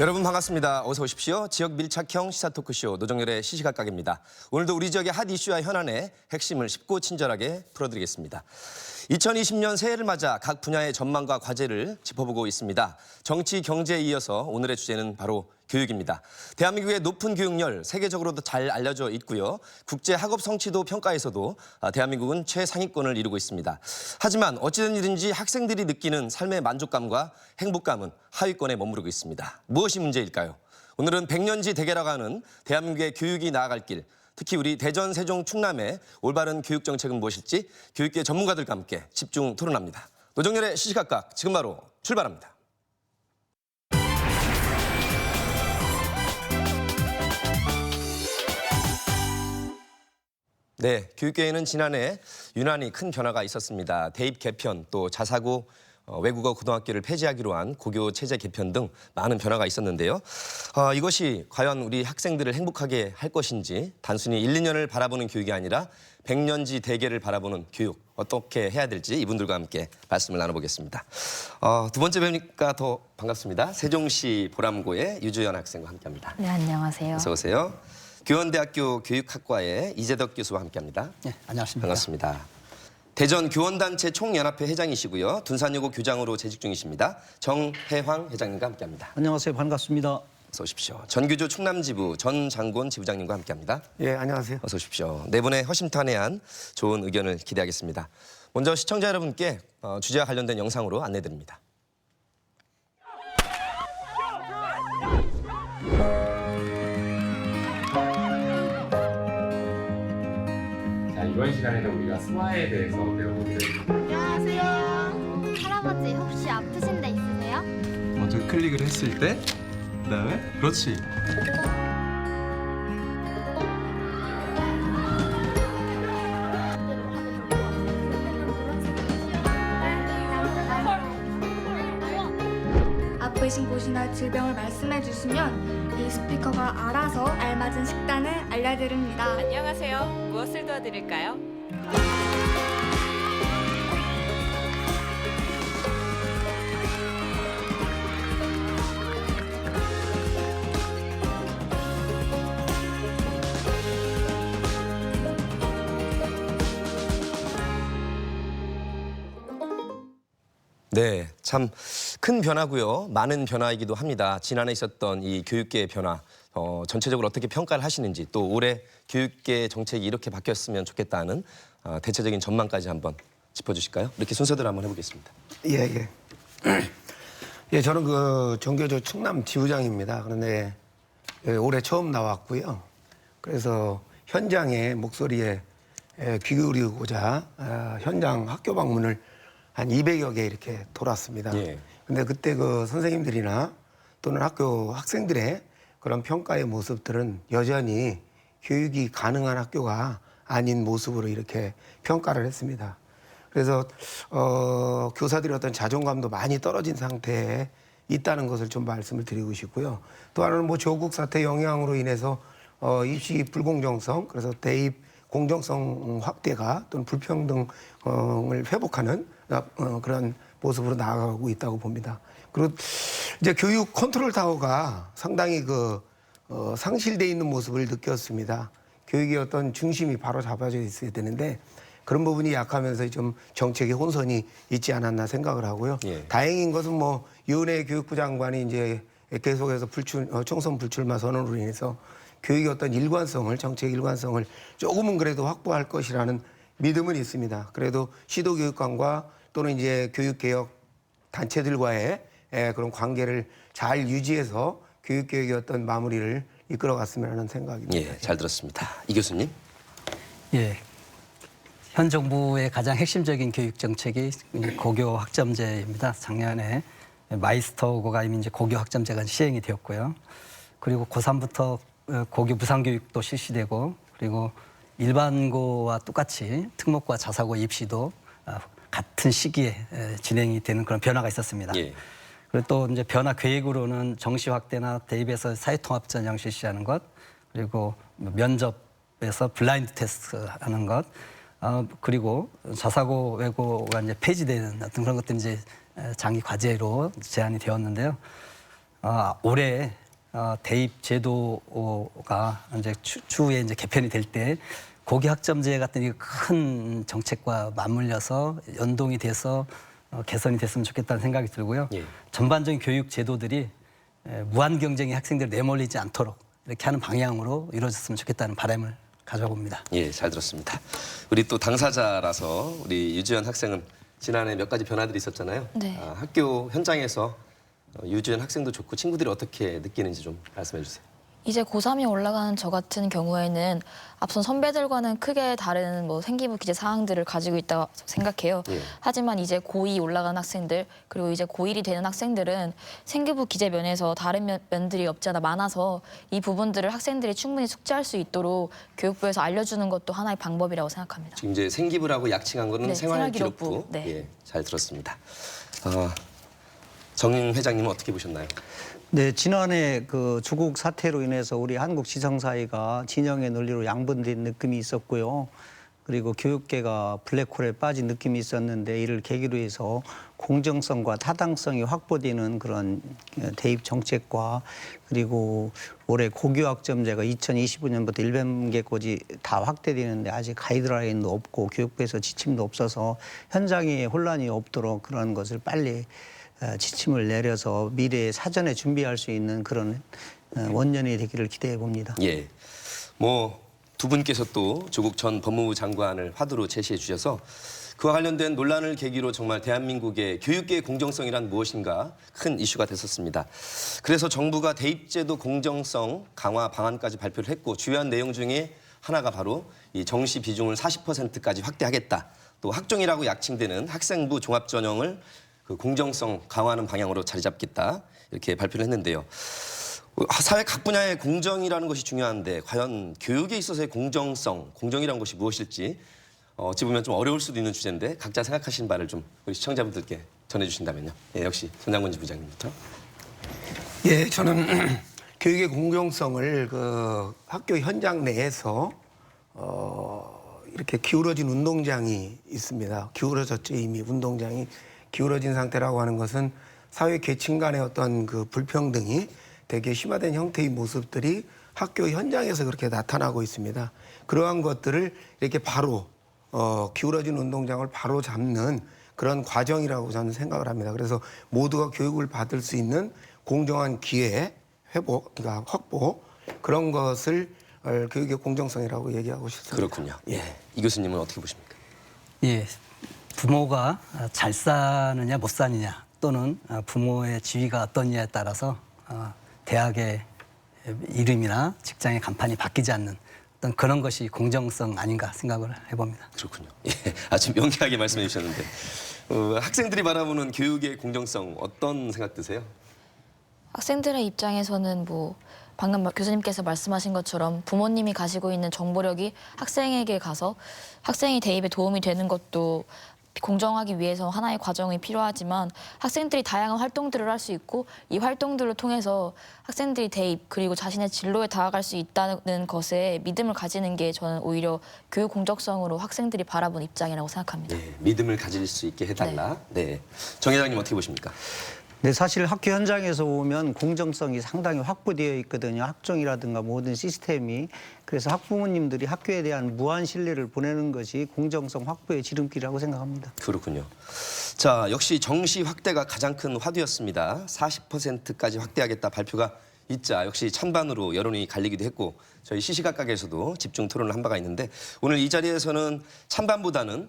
여러분 반갑습니다. 어서 오십시오. 지역 밀착형 시사 토크쇼 노정열의 시시각각입니다. 오늘도 우리 지역의 핫 이슈와 현안의 핵심을 쉽고 친절하게 풀어드리겠습니다. 2020년 새해를 맞아 각 분야의 전망과 과제를 짚어보고 있습니다. 정치, 경제에 이어서 오늘의 주제는 바로 교육입니다. 대한민국의 높은 교육열 세계적으로도 잘 알려져 있고요. 국제 학업 성취도 평가에서도 대한민국은 최상위권을 이루고 있습니다. 하지만 어찌된 일인지 학생들이 느끼는 삶의 만족감과 행복감은 하위권에 머무르고 있습니다. 무엇이 문제일까요? 오늘은 백년지 대계라고 하는 대한민국의 교육이 나아갈 길, 특히 우리 대전, 세종, 충남의 올바른 교육 정책은 무엇일지 교육계 전문가들과 함께 집중 토론합니다. 노정열의 시시각각 지금 바로 출발합니다. 네, 교육계에는 지난해 유난히 큰 변화가 있었습니다. 대입 개편, 또 자사고 외국어 고등학교를 폐지하기로 한 고교 체제 개편 등 많은 변화가 있었는데요. 이것이 과연 우리 학생들을 행복하게 할 것인지 단순히 1, 2년을 바라보는 교육이 아니라 백년지 대계를 바라보는 교육 어떻게 해야 될지 이분들과 함께 말씀을 나눠보겠습니다. 두 번째 뵈니까 더 반갑습니다. 세종시 보람고의 유주연 학생과 함께합니다. 네, 안녕하세요. 어서 오세요. 교원대학교 교육학과의 이재덕 교수와 함께합니다. 네, 안녕하십니까. 반갑습니다. 대전 교원단체 총연합회 회장이시고요. 둔산여고 교장으로 재직 중이십니다. 정혜황 회장님과 함께합니다. 안녕하세요. 반갑습니다. 어서 오십시오. 전교조 충남지부 전장곤 지부장님과 함께합니다. 예, 안녕하세요. 어서 오십시오. 네 분의 허심탄회한 좋은 의견을 기대하겠습니다. 먼저 시청자 여러분께 주제와 관련된 영상으로 안내드립니다. 자, 이번 시간에는 우리가 소화에 대해서 배워보기로 했습니다. 안녕하세요. 할아버지 혹시 아프신 데 있으세요? 먼저 클릭을 했을 때 그다음에 그렇지. 아프신 곳이나 질병을 말씀해 주시면 이 스피커가 알아서 알맞은 식단을 알려드립니다. 안녕하세요. 무엇을 도와드릴까요? 네, 참 큰 변화고요. 많은 변화이기도 합니다. 지난해 있었던 이 교육계의 변화, 전체적으로 어떻게 평가를 하시는지 또 올해 교육계 정책이 이렇게 바뀌었으면 좋겠다는 대체적인 전망까지 한번 짚어주실까요? 이렇게 순서대로 한번 해보겠습니다. 예. 예, 저는 그 전교조 충남 지부장입니다. 그런데 올해 처음 나왔고요. 그래서 현장의 목소리에 귀 기울이고자 현장 학교 방문을 한 200여 개 이렇게 돌았습니다. 예. 근데 그때 그 선생님들이나 또는 학교 학생들의 그런 평가의 모습들은 여전히 교육이 가능한 학교가 아닌 모습으로 이렇게 평가를 했습니다. 그래서 교사들의 어떤 자존감도 많이 떨어진 상태에 있다는 것을 좀 말씀을 드리고 싶고요. 또 하나는 뭐 조국 사태 영향으로 인해서 입시 불공정성, 그래서 대입 공정성 확대가 또는 불평등을 회복하는 그런 모습으로 나아가고 있다고 봅니다. 그리고 이제 교육 컨트롤 타워가 상당히 상실돼 있는 모습을 느꼈습니다. 교육의 어떤 중심이 바로 잡아져 있어야 되는데 그런 부분이 약하면서 좀 정책의 혼선이 있지 않았나 생각을 하고요. 예. 다행인 것은 뭐 유은혜 교육부 장관이 이제 계속해서 총선 불출마 선언으로 인해서 교육의 어떤 일관성을, 정책 일관성을 조금은 그래도 확보할 것이라는 믿음은 있습니다. 그래도 시도교육감과 또는 이제 교육개혁 단체들과의 그런 관계를 잘 유지해서 교육개혁의 어떤 마무리를 이끌어갔으면 하는 생각입니다. 예, 잘 들었습니다. 이 교수님. 예. 현 정부의 가장 핵심적인 교육 정책이 고교 학점제입니다. 작년에 마이스터고가 이미 이제 고교 학점제가 시행이 되었고요. 그리고 고3부터 고교 무상교육도 실시되고 그리고 일반고와 똑같이 특목고와 자사고 입시도 같은 시기에 진행이 되는 그런 변화가 있었습니다. 예. 그리고 또 이제 변화 계획으로는 정시 확대나 대입에서 사회통합 전형 실시하는 것, 그리고 면접에서 블라인드 테스트 하는 것, 그리고 자사고 외고가 이제 폐지되는 어떤 그런 것들이 이제 장기 과제로 제안이 되었는데요. 올해 대입 제도가 이제 추후에 이제 개편이 될 때 고교 학점제 같은 이 큰 정책과 맞물려서 연동이 돼서 개선이 됐으면 좋겠다는 생각이 들고요. 예. 전반적인 교육 제도들이 무한 경쟁이 학생들 내몰리지 않도록 이렇게 하는 방향으로 이루어졌으면 좋겠다는 바람을 가져봅니다. 예, 잘 들었습니다. 우리 또 당사자라서 우리 유지연 학생은 지난해 몇 가지 변화들이 있었잖아요. 네. 학교 현장에서 유지연 학생도 좋고 친구들이 어떻게 느끼는지 좀 말씀해 주세요. 이제 고3이 올라가는 저 같은 경우에는 앞선 선배들과는 크게 다른 뭐 생기부 기재 사항들을 가지고 있다고 생각해요. 예. 하지만 이제 고2 올라간 학생들 그리고 이제 고1이 되는 학생들은 생기부 기재 면에서 다른 면들이 없지 않아 많아서 이 부분들을 학생들이 충분히 숙지할 수 있도록 교육부에서 알려주는 것도 하나의 방법이라고 생각합니다. 지금 이제 생기부라고 약칭한 거는 네, 생활기록부. 생활기록부. 네. 예, 잘 들었습니다. 정 회장님은 어떻게 보셨나요? 네, 지난해 그 조국 사태로 인해서 우리 한국 지성사회가 진영의 논리로 양분된 느낌이 있었고요. 그리고 교육계가 블랙홀에 빠진 느낌이 있었는데 이를 계기로 해서 공정성과 타당성이 확보되는 그런 대입 정책과 그리고 올해 고교학점제가 2025년부터 일반계까지 다 확대되는데 아직 가이드라인도 없고 교육부에서 지침도 없어서 현장에 혼란이 없도록 그런 것을 빨리 지침을 내려서 미래에 사전에 준비할 수 있는 그런 원년이 되기를 기대해 봅니다. 예, 뭐 두 분께서 또 조국 전 법무부 장관을 화두로 제시해 주셔서 그와 관련된 논란을 계기로 정말 대한민국의 교육계의 공정성이란 무엇인가 큰 이슈가 됐었습니다. 그래서 정부가 대입제도 공정성 강화 방안까지 발표를 했고 주요한 내용 중에 하나가 바로 이 정시 비중을 40%까지 확대하겠다. 또 학종이라고 약칭되는 학생부 종합전형을 그 공정성 강화하는 방향으로 자리 잡겠다 이렇게 발표를 했는데요. 사회 각 분야의 공정이라는 것이 중요한데 과연 교육에 있어서의 공정성, 공정이라는 것이 무엇일지 어찌 보면 좀 어려울 수도 있는 주제인데 각자 생각하시는 바를 좀 우리 시청자분들께 전해주신다면요. 예, 역시 전장건지 부장님부터. 예, 저는 교육의 공정성을 그 학교 현장 내에서 이렇게 기울어진 운동장이 있습니다. 기울어졌죠, 이미 운동장이. 기울어진 상태라고 하는 것은 사회 계층 간의 어떤 그 불평등이 되게 심화된 형태의 모습들이 학교 현장에서 그렇게 나타나고 있습니다. 그러한 것들을 이렇게 바로 기울어진 운동장을 바로 잡는 그런 과정이라고 저는 생각을 합니다. 그래서 모두가 교육을 받을 수 있는 공정한 기회 회복, 그러니까 확보 그런 것을 교육의 공정성이라고 얘기하고 싶습니다. 그렇군요. 예, 이 교수님은 어떻게 보십니까? 예, 부모가 잘 사느냐 못 사느냐 또는 부모의 지위가 어떠냐에 따라서 대학의 이름이나 직장의 간판이 바뀌지 않는 어떤 그런 것이 공정성 아닌가 생각을 해봅니다. 그렇군요. 예, 아주 명쾌하게 말씀해 주셨는데 학생들이 바라보는 교육의 공정성 어떤 생각 드세요? 학생들의 입장에서는 뭐 방금 교수님께서 말씀하신 것처럼 부모님이 가지고 있는 정보력이 학생에게 가서 학생이 대입에 도움이 되는 것도 공정하기 위해서 하나의 과정이 필요하지만 학생들이 다양한 활동들을 할 수 있고 이 활동들을 통해서 학생들이 대입 그리고 자신의 진로에 다가갈 수 있다는 것에 믿음을 가지는 게 저는 오히려 교육 공정성으로 학생들이 바라본 입장이라고 생각합니다. 네, 믿음을 가질 수 있게 해달라. 네. 정 회장님 어떻게 보십니까? 네, 사실 학교 현장에서 보면 공정성이 상당히 확보되어 있거든요. 학종이라든가 모든 시스템이. 그래서 학부모님들이 학교에 대한 무한 신뢰를 보내는 것이 공정성 확보의 지름길이라고 생각합니다. 그렇군요. 자, 역시 정시 확대가 가장 큰 화두였습니다. 40%까지 확대하겠다 발표가 있자 역시 찬반으로 여론이 갈리기도 했고 저희 시시각각에서도 집중 토론을 한 바가 있는데 오늘 이 자리에서는 찬반보다는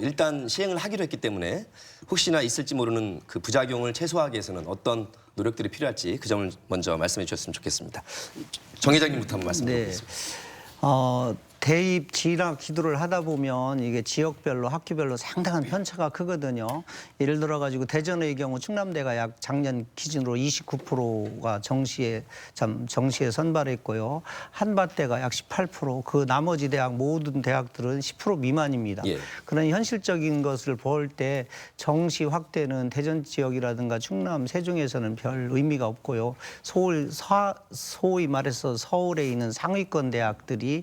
일단 시행을 하기로 했기 때문에 혹시나 있을지 모르는 그 부작용을 최소화하기 위해서는 어떤 노력들이 필요할지 그 점을 먼저 말씀해 주셨으면 좋겠습니다. 정 회장님부터 한번 말씀해 주시겠습니다. 대입 진학 기도를 하다 보면 이게 지역별로 학교별로 상당한 편차가 크거든요. 예를 들어 가지고 대전의 경우 충남대가 약 작년 기준으로 29%가 정시에 선발했고요. 한밭대가 약 18%, 그 나머지 대학 모든 대학들은 10% 미만입니다. 예. 그런 현실적인 것을 볼 때 정시 확대는 대전 지역이라든가 충남, 세종에서는 별 의미가 없고요. 소위 말해서 서울에 있는 상위권 대학들이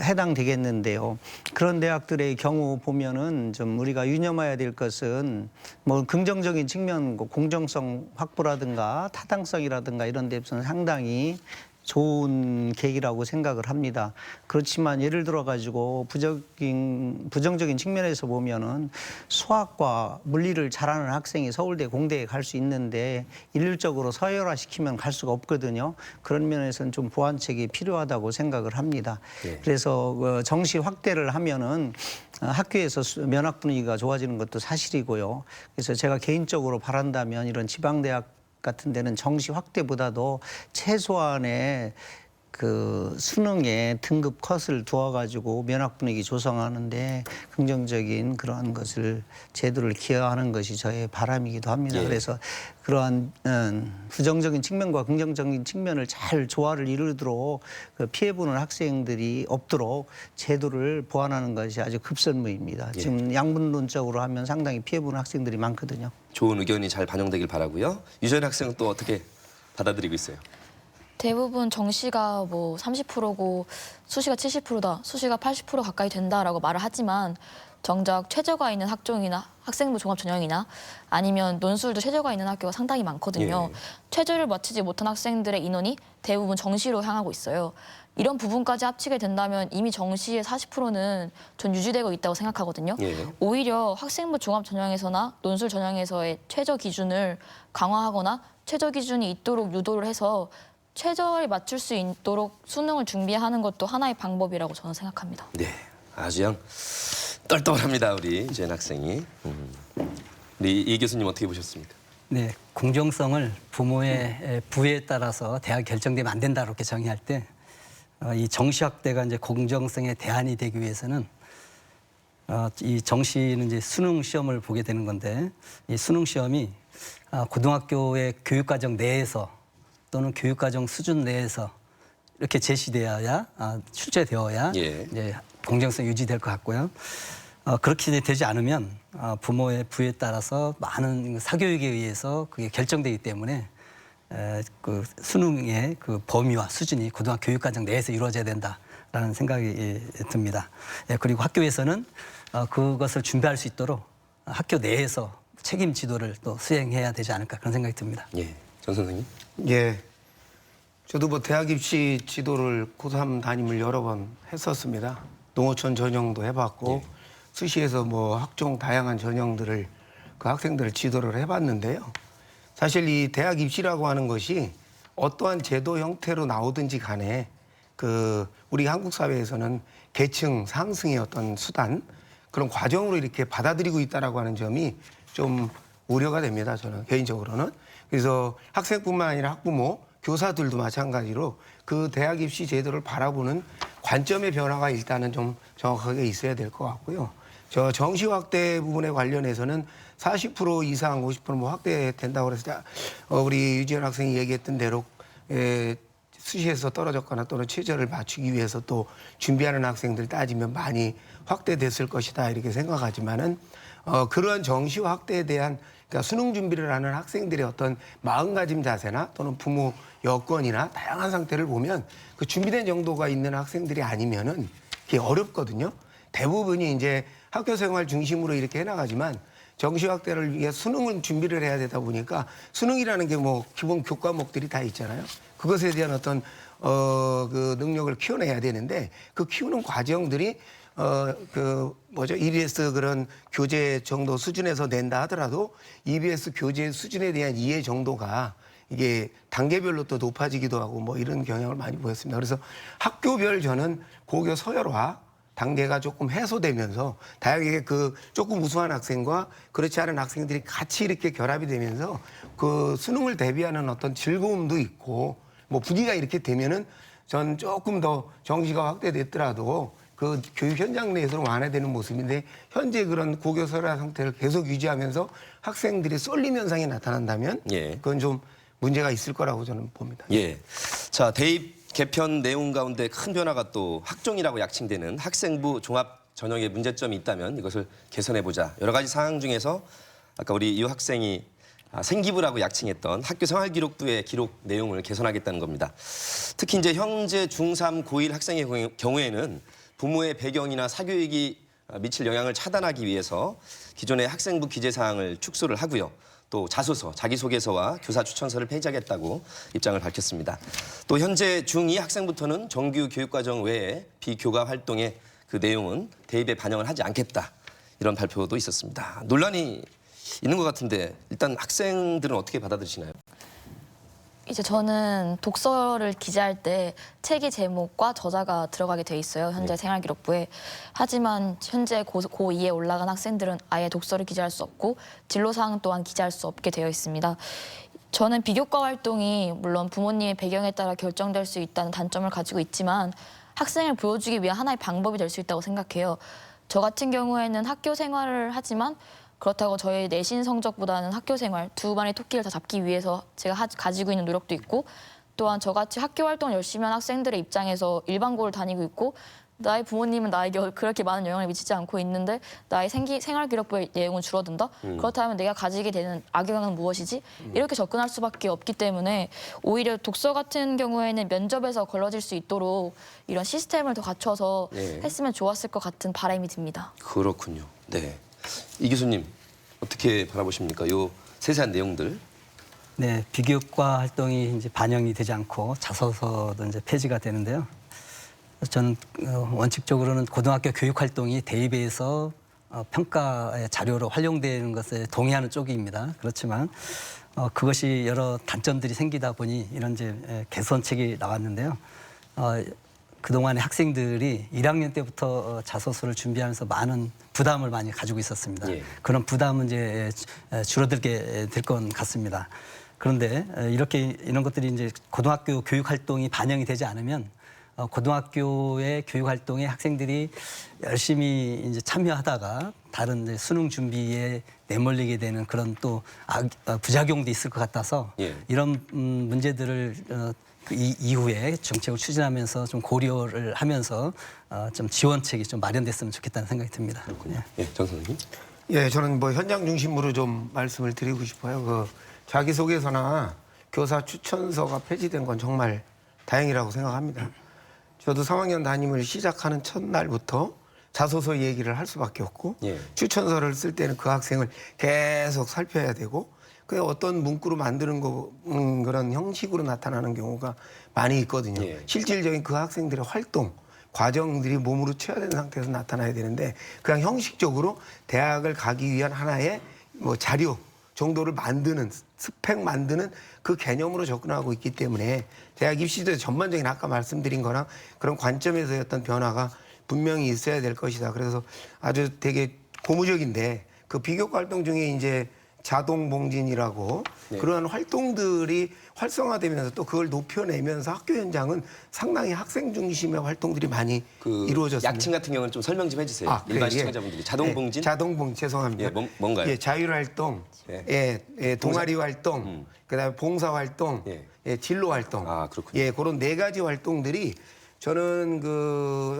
해당되겠는데요. 그런 대학들의 경우 보면은 좀 우리가 유념해야 될 것은 뭐 긍정적인 측면, 공정성 확보라든가 타당성이라든가 이런 데서는 상당히 좋은 계기라고 생각을 합니다. 그렇지만 예를 들어 가지고 부정적인 측면에서 보면은 수학과 물리를 잘하는 학생이 서울대, 공대에 갈 수 있는데 일률적으로 서열화시키면 갈 수가 없거든요. 그런 면에서는 좀 보완책이 필요하다고 생각을 합니다. 네. 그래서 정시 확대를 하면은 학교에서 면학 분위기가 좋아지는 것도 사실이고요. 그래서 제가 개인적으로 바란다면 이런 지방대학 같은 데는 정시 확대보다도 최소한의 그 수능의 등급 컷을 두어가지고 면학 분위기 조성하는데 긍정적인 그러한 것을 제도를 기여하는 것이 저의 바람이기도 합니다. 예. 그래서 그러한 부정적인 측면과 긍정적인 측면을 잘 조화를 이루도록 그 피해보는 학생들이 없도록 제도를 보완하는 것이 아주 급선무입니다. 예. 지금 양분론적으로 하면 상당히 피해보는 학생들이 많거든요. 좋은 의견이 잘 반영되길 바라고요. 유전 학생은 또 어떻게 받아들이고 있어요? 대부분 정시가 뭐 30%고 수시가 70%다, 수시가 80% 가까이 된다라고 말을 하지만 정작 최저가 있는 학종이나 학생부 종합 전형이나 아니면 논술도 최저가 있는 학교가 상당히 많거든요. 예. 최저를 마치지 못한 학생들의 인원이 대부분 정시로 향하고 있어요. 이런 부분까지 합치게 된다면 이미 정시의 40%는 전 유지되고 있다고 생각하거든요. 예. 오히려 학생부 종합 전형에서나 논술 전형에서의 최저 기준을 강화하거나 최저 기준이 있도록 유도를 해서 최저에 맞출 수 있도록 수능을 준비하는 것도 하나의 방법이라고 저는 생각합니다. 네, 아주 양 떨떠합니다 우리 유전 학생이. 우리 이 교수님 어떻게 보셨습니까? 네, 공정성을 부모의 부에 따라서 대학 결정되면 안 된다 이렇게 정의할 때 이 정시 확대가 이제 공정성의 대안이 되기 위해서는 이 정시는 이제 수능 시험을 보게 되는 건데 이 수능 시험이 고등학교의 교육과정 내에서 또는 교육과정 수준 내에서 이렇게 제시되어야 출제되어야 예. 이제 공정성 유지될 것 같고요. 그렇게 되지 않으면 부모의 부에 따라서 많은 사교육에 의해서 그게 결정되기 때문에 그 수능의 그 범위와 수준이 고등학교 교육과정 내에서 이루어져야 된다라는 생각이 듭니다. 그리고 학교에서는 그것을 준비할 수 있도록 학교 내에서 책임 지도를 또 수행해야 되지 않을까 그런 생각이 듭니다. 예, 전 선생님. 예. 저도 뭐 대학 입시 지도를 고3 담임을 여러 번 했었습니다. 농어촌 전형도 해봤고 수시에서 뭐 학종 다양한 전형들을 그 학생들을 지도를 해봤는데요. 사실 이 대학 입시라고 하는 것이 어떠한 제도 형태로 나오든지 간에 그 우리 한국 사회에서는 계층 상승의 어떤 수단 그런 과정으로 이렇게 받아들이고 있다라고 하는 점이 좀 우려가 됩니다. 저는 개인적으로는. 그래서 학생뿐만 아니라 학부모, 교사들도 마찬가지로 그 대학 입시 제도를 바라보는 관점의 변화가 일단은 좀 정확하게 있어야 될 것 같고요. 저 정시 확대 부분에 관련해서는 40% 이상 50% 확대된다고 그래서 우리 유지현 학생이 얘기했던 대로 수시에서 떨어졌거나 또는 최저를 맞추기 위해서 또 준비하는 학생들 따지면 많이 확대됐을 것이다 이렇게 생각하지만은 그러한 정시 확대에 대한 그러니까 수능 준비를 하는 학생들의 어떤 마음가짐 자세나 또는 부모 여건이나 다양한 상태를 보면 그 준비된 정도가 있는 학생들이 아니면은 그게 어렵거든요. 대부분이 이제 학교 생활 중심으로 이렇게 해나가지만 정시 확대를 위해 수능을 준비를 해야 되다 보니까 수능이라는 게 뭐 기본 교과목들이 다 있잖아요. 그것에 대한 어떤 그 능력을 키워내야 되는데 그 키우는 과정들이 EBS 그런 교재 정도 수준에서 낸다 하더라도 EBS 교재 수준에 대한 이해 정도가 이게 단계별로 또 높아지기도 하고 뭐 이런 경향을 많이 보였습니다. 그래서 학교별 저는 고교 서열화 단계가 조금 해소되면서 다양하게 그 조금 우수한 학생과 그렇지 않은 학생들이 같이 이렇게 결합이 되면서 그 수능을 대비하는 어떤 즐거움도 있고 뭐 분위기가 이렇게 되면은 전 조금 더 정시가 확대됐더라도 그 교육 현장 내에서는 완화되는 모습인데 현재 그런 고교 서열화 상태를 계속 유지하면서 학생들이 쏠림 현상이 나타난다면 그건 좀 문제가 있을 거라고 저는 봅니다. 예. 자, 대입 개편 내용 가운데 큰 변화가 또 학종이라고 약칭되는 학생부 종합 전형에 문제점이 있다면 이것을 개선해보자. 여러 가지 사항 중에서 아까 우리 이 학생이 생기부라고 약칭했던 학교 생활기록부의 기록 내용을 개선하겠다는 겁니다. 특히 이제 현재 중3, 고1 학생의 경우에는 부모의 배경이나 사교육이 미칠 영향을 차단하기 위해서 기존의 학생부 기재 사항을 축소를 하고요. 또 자소서, 자기소개서와 교사 추천서를 폐지하겠다고 입장을 밝혔습니다. 또 현재 중2 학생부터는 정규 교육과정 외에 비교과 활동의 그 내용은 대입에 반영을 하지 않겠다. 이런 발표도 있었습니다. 논란이 있는 것 같은데 일단 학생들은 어떻게 받아들이시나요? 이제 저는 독서를 기재할 때 책의 제목과 저자가 들어가게 돼 있어요. 현재 생활기록부에. 하지만 현재 고2에 올라간 학생들은 아예 독서를 기재할 수 없고 진로사항 또한 기재할 수 없게 되어 있습니다. 저는 비교과 활동이 물론 부모님의 배경에 따라 결정될 수 있다는 단점을 가지고 있지만 학생을 보여주기 위한 하나의 방법이 될 수 있다고 생각해요. 저 같은 경우에는 학교 생활을 하지만 그렇다고 저의 내신 성적보다는 학교 생활 두 마리 토끼를 다 잡기 위해서 제가 가지고 있는 노력도 있고 또한 저같이 학교 활동을 열심히 한 학생들의 입장에서 일반고를 다니고 있고 나의 부모님은 나에게 그렇게 많은 영향을 미치지 않고 있는데 나의 생활기록부의 내용은 줄어든다? 그렇다면 내가 가지게 되는 악영향은 무엇이지? 이렇게 접근할 수밖에 없기 때문에 오히려 독서 같은 경우에는 면접에서 걸러질 수 있도록 이런 시스템을 더 갖춰서 했으면 좋았을 것 같은 바람이 듭니다. 그렇군요. 네. 이 교수님 어떻게 바라보십니까? 요 세세한 내용들. 네, 비교과 활동이 이제 반영이 되지 않고 자소서도 이제 폐지가 되는데요. 저는 원칙적으로는 고등학교 교육 활동이 대입에서 평가의 자료로 활용되는 것에 동의하는 쪽입니다. 그렇지만 그것이 여러 단점들이 생기다 보니 이런 이제 개선책이 나왔는데요. 그동안에 학생들이 1학년 때부터 자소서를 준비하면서 많은 부담을 많이 가지고 있었습니다. 예. 그런 부담은 이제 줄어들게 될 것 같습니다. 그런데 이런 것들이 이제 고등학교 교육 활동이 반영이 되지 않으면 고등학교의 교육 활동에 학생들이 열심히 이제 참여하다가 다른 이제 수능 준비에 내몰리게 되는 그런 또 부작용도 있을 것 같아서 이런 문제들을 그 이후에 정책을 추진하면서 좀 고려를 하면서 좀 지원책이 좀 마련됐으면 좋겠다는 생각이 듭니다. 그렇군요. 예, 정 선생님. 예, 저는 뭐 현장 중심으로 좀 말씀을 드리고 싶어요. 그 자기소개서나 교사 추천서가 폐지된 건 정말 다행이라고 생각합니다. 저도 3학년 담임을 시작하는 첫날부터 자소서 얘기를 할 수밖에 없고 추천서를 쓸 때는 그 학생을 계속 살펴야 되고 그 어떤 문구로 만드는 그런 형식으로 나타나는 경우가 많이 있거든요. 실질적인 그 학생들의 활동, 과정들이 몸으로 체화된 상태에서 나타나야 되는데 그냥 형식적으로 대학을 가기 위한 하나의 뭐 자료 정도를 만드는 스펙 만드는 그 개념으로 접근하고 있기 때문에 대학 입시제 전반적인 아까 말씀드린 거랑 그런 관점에서의 어떤 변화가 분명히 있어야 될 것이다. 그래서 아주 되게 고무적인데 그 비교과 활동 중에 이제 자동봉진이라고 그러한 활동들이 활성화되면서 또 그걸 높여내면서 학교 현장은 상당히 학생 중심의 활동들이 많이 이루어졌습니다. 약칭 같은 경우는 좀 설명 좀 해주세요. 일반 시청자분들이. 자동봉진? 자동봉진, 죄송합니다. 뭔가요? 예, 자율활동, 동아리 활동, 그다음에 봉사활동, 진로활동. 아, 그렇군요. 예, 그런 4가지 활동들이 저는 그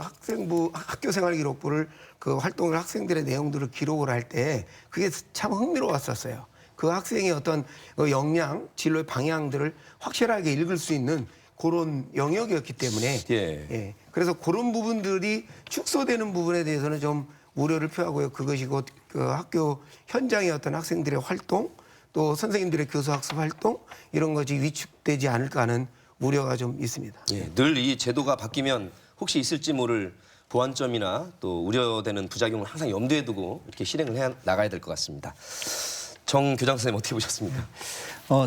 학교 생활기록부를 그 활동을 학생들의 내용들을 기록을 할 때 그게 참 흥미로웠었어요. 그 학생의 어떤 역량, 진로의 방향들을 확실하게 읽을 수 있는 그런 영역이었기 때문에 그래서 그런 부분들이 축소되는 부분에 대해서는 좀 우려를 표하고요. 그것이 곧 그 학교 현장의 어떤 학생들의 활동 또 선생님들의 교수학습 활동 이런 것이 위축되지 않을까 하는 우려가 좀 있습니다. 늘 이 제도가 바뀌면 혹시 있을지 모를 보완점이나 또 우려되는 부작용을 항상 염두에 두고 이렇게 실행을 해 나가야 될 것 같습니다. 정 교장 선생님 어떻게 보셨습니까?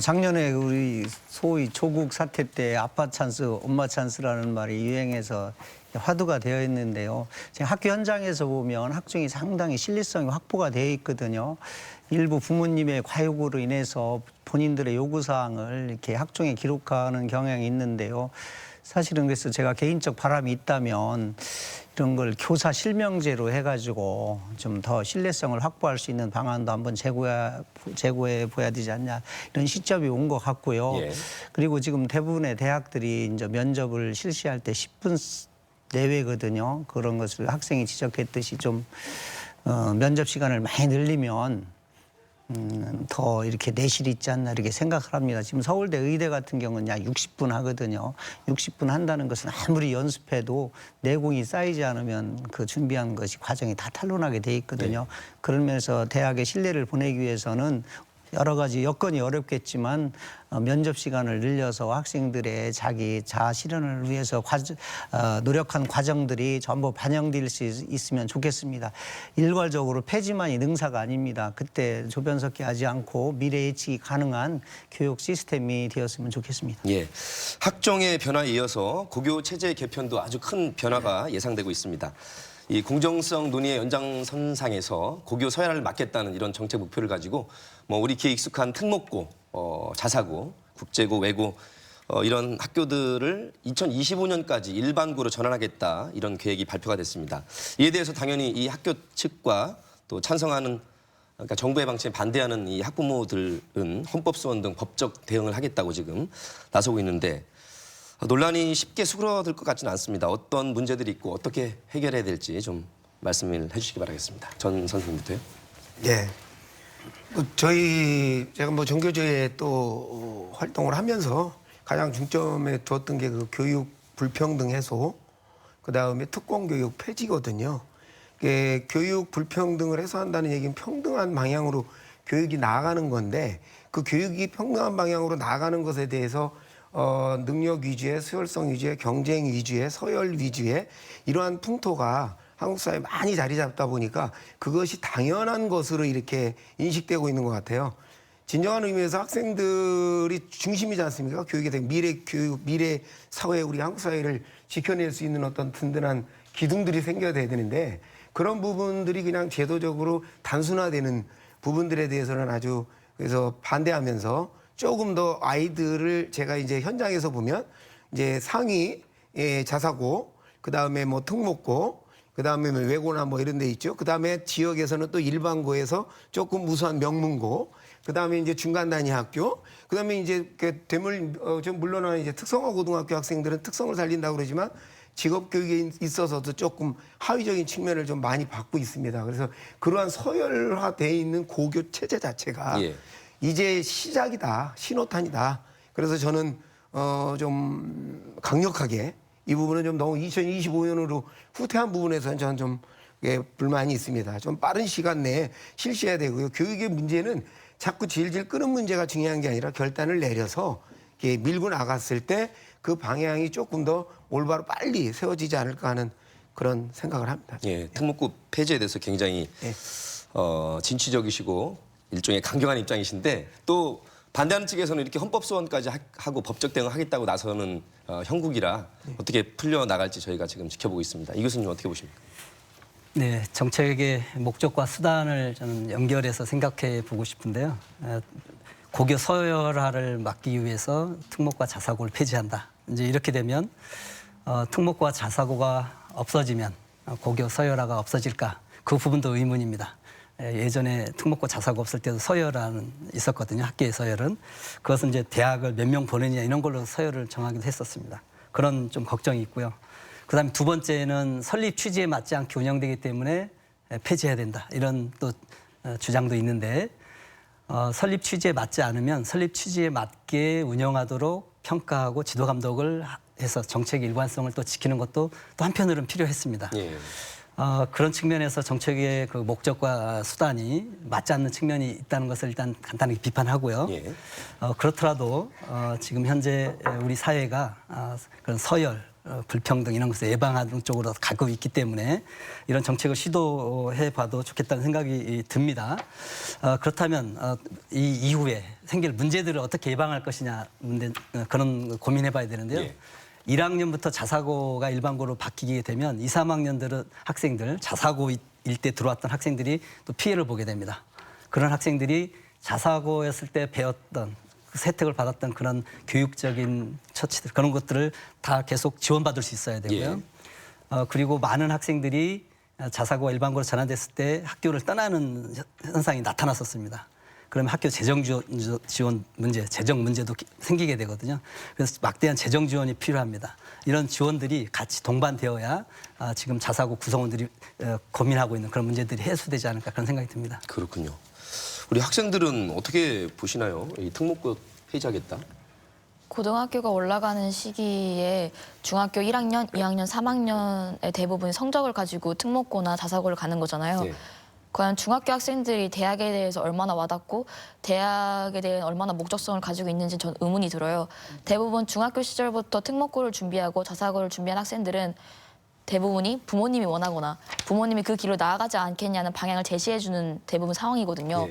작년에 우리 소위 조국 사태 때 아빠 찬스, 엄마 찬스라는 말이 유행해서 화두가 되어 있는데요. 지금 학교 현장에서 보면 학종이 상당히 신뢰성이 확보가 되어 있거든요. 일부 부모님의 과욕으로 인해서 본인들의 요구사항을 이렇게 학종에 기록하는 경향이 있는데요. 사실은 그래서 제가 개인적 바람이 있다면 이런 걸 교사 실명제로 해가지고 좀 더 신뢰성을 확보할 수 있는 방안도 한번 제고해 보야 되지 않냐 이런 시점이 온 것 같고요. 그리고 지금 대부분의 대학들이 이제 면접을 실시할 때 10분 내외거든요. 그런 것을 학생이 지적했듯이 좀 면접 시간을 많이 늘리면 더 이렇게 내실이 있지 않나 이렇게 생각을 합니다. 지금 서울대 의대 같은 경우는 약 60분 하거든요. 60분 한다는 것은 아무리 연습해도 내공이 쌓이지 않으면 그 준비한 것이 과정이 다 탄로나게 돼 있거든요. 그러면서 대학에 신뢰를 보내기 위해서는 여러 가지 여건이 어렵겠지만 면접 시간을 늘려서 학생들의 자기 자아 실현을 위해서 노력한 과정들이 전부 반영될 수 있으면 좋겠습니다. 일괄적으로 폐지만이 능사가 아닙니다. 그때 조변석기 하지 않고 미래 예측이 가능한 교육 시스템이 되었으면 좋겠습니다. 예, 학종의 변화에 이어서 고교 체제 개편도 아주 큰 변화가 예상되고 있습니다. 이 공정성 논의의 연장선상에서 고교 서열화를 막겠다는 이런 정책 목표를 가지고 뭐 우리 귀에 익숙한 특목고, 자사고, 국제고, 외고 이런 학교들을 2025년까지 일반고로 전환하겠다 이런 계획이 발표가 됐습니다. 이에 대해서 당연히 이 학교 측과 또 찬성하는 그러니까 정부의 방침에 반대하는 이 학부모들은 헌법소원 등 법적 대응을 하겠다고 지금 나서고 있는데 논란이 쉽게 수그러들 것 같지는 않습니다. 어떤 문제들이 있고 어떻게 해결해야 될지 좀 말씀을 해주시기 바라겠습니다. 전 선생님부터요. 예. 제가 뭐 종교제에 또 활동을 하면서 가장 중점에 두었던 게 그 교육 불평등 해소, 그 다음에 특공교육 폐지거든요. 교육 불평등을 해소한다는 얘기는 평등한 방향으로 교육이 나아가는 건데 그 교육이 평등한 방향으로 나아가는 것에 대해서 능력 위주의, 수혈성 위주의, 경쟁 위주의, 서열 위주의 이러한 풍토가 한국 사회에 많이 자리 잡다 보니까 그것이 당연한 것으로 이렇게 인식되고 있는 것 같아요. 진정한 의미에서 학생들이 중심이지 않습니까? 교육에 대한 미래 교육, 미래 사회, 우리 한국 사회를 지켜낼 수 있는 어떤 든든한 기둥들이 생겨야 되는데 그런 부분들이 그냥 제도적으로 단순화되는 부분들에 대해서는 아주 그래서 반대하면서 조금 더 아이들을 제가 이제 현장에서 보면 이제 상위 자사고, 그 다음에 뭐 특목고, 그 다음에 외고나 뭐 이런 데 있죠. 그 다음에 지역에서는 또 일반고에서 조금 우수한 명문고, 그 다음에 이제 중간 단위 학교, 그 다음에 이제 좀 물론은 이제 특성화 고등학교 학생들은 특성을 살린다고 그러지만 직업 교육에 있어서도 조금 하위적인 측면을 좀 많이 받고 있습니다. 그래서 그러한 서열화되어 있는 고교 체제 자체가 이제 시작이다, 신호탄이다. 그래서 저는 좀 강력하게 이 부분은 좀 너무 2025년으로 후퇴한 부분에서는 저는 좀 불만이 있습니다. 좀 빠른 시간 내에 실시해야 되고요. 교육의 문제는 자꾸 질질 끄는 문제가 중요한 게 아니라 결단을 내려서 이렇게 밀고 나갔을 때 그 방향이 조금 더 올바로 빨리 세워지지 않을까 하는 그런 생각을 합니다. 예, 특목고 폐지에 대해서 굉장히 진취적이시고 일종의 강경한 입장이신데 또 반대하는 측에서는 이렇게 헌법소원까지 하고 법적 대응을 하겠다고 나서는 형국이라 어떻게 풀려나갈지 저희가 지금 지켜보고 있습니다. 이 교수님 어떻게 보십니까? 네, 정책의 목적과 수단을 저는 연결해서 생각해 보고 싶은데요. 고교 서열화를 막기 위해서 특목과 자사고를 폐지한다. 이제 이렇게 되면 특목과 자사고가 없어지면 고교 서열화가 없어질까? 그 부분도 의문입니다. 예전에 특목고 자사고 없을 때도 서열화는 있었거든요. 학교의 서열은. 그것은 이제 대학을 몇 명 보내느냐 이런 걸로 서열을 정하기도 했었습니다. 그런 좀 걱정이 있고요. 그다음에 두 번째는 설립 취지에 맞지 않게 운영되기 때문에 폐지해야 된다. 이런 또 주장도 있는데 설립 취지에 맞지 않으면 설립 취지에 맞게 운영하도록 평가하고 지도 감독을 해서 정책의 일관성을 또 지키는 것도 또 한편으로는 필요했습니다. 그런 측면에서 정책의 그 목적과 수단이 맞지 않는 측면이 있다는 것을 일단 간단하게 비판하고요. 그렇더라도 지금 현재 우리 사회가 그런 서열, 불평등 이런 것을 예방하는 쪽으로 가고 있기 때문에 이런 정책을 시도해 봐도 좋겠다는 생각이 듭니다. 그렇다면 이 이후에 생길 문제들을 어떻게 예방할 것이냐 그런 고민해 봐야 되는데요. 1학년부터 자사고가 일반고로 바뀌게 되면 2, 3학년들은 학생들, 자사고일 때 들어왔던 학생들이 또 피해를 보게 됩니다. 그런 학생들이 자사고였을 때 배웠던 그 혜택을 받았던 그런 교육적인 처치들 그런 것들을 다 계속 지원받을 수 있어야 되고요. 그리고 많은 학생들이 자사고가 일반고로 전환됐을 때 학교를 떠나는 현상이 나타났었습니다. 그러면 학교 재정 지원 문제, 재정 문제도 생기게 되거든요. 그래서 막대한 재정 지원이 필요합니다. 이런 지원들이 같이 동반되어야 지금 자사고 구성원들이 고민하고 있는 그런 문제들이 해소되지 않을까 그런 생각이 듭니다. 그렇군요. 우리 학생들은 어떻게 보시나요? 이 특목고 폐지하겠다. 고등학교가 올라가는 시기에 중학교 1학년, 2학년, 3학년의 대부분 성적을 가지고 특목고나 자사고를 가는 거잖아요. 예. 과연 중학교 학생들이 대학에 대해서 얼마나 와닿고 대학에 대한 얼마나 목적성을 가지고 있는지 전 의문이 들어요. 대부분 중학교 시절부터 특목고를 준비하고 자사고를 준비한 학생들은 대부분이 부모님이 원하거나 부모님이 그 길로 나아가지 않겠냐는 방향을 제시해주는 대부분 상황이거든요. 예.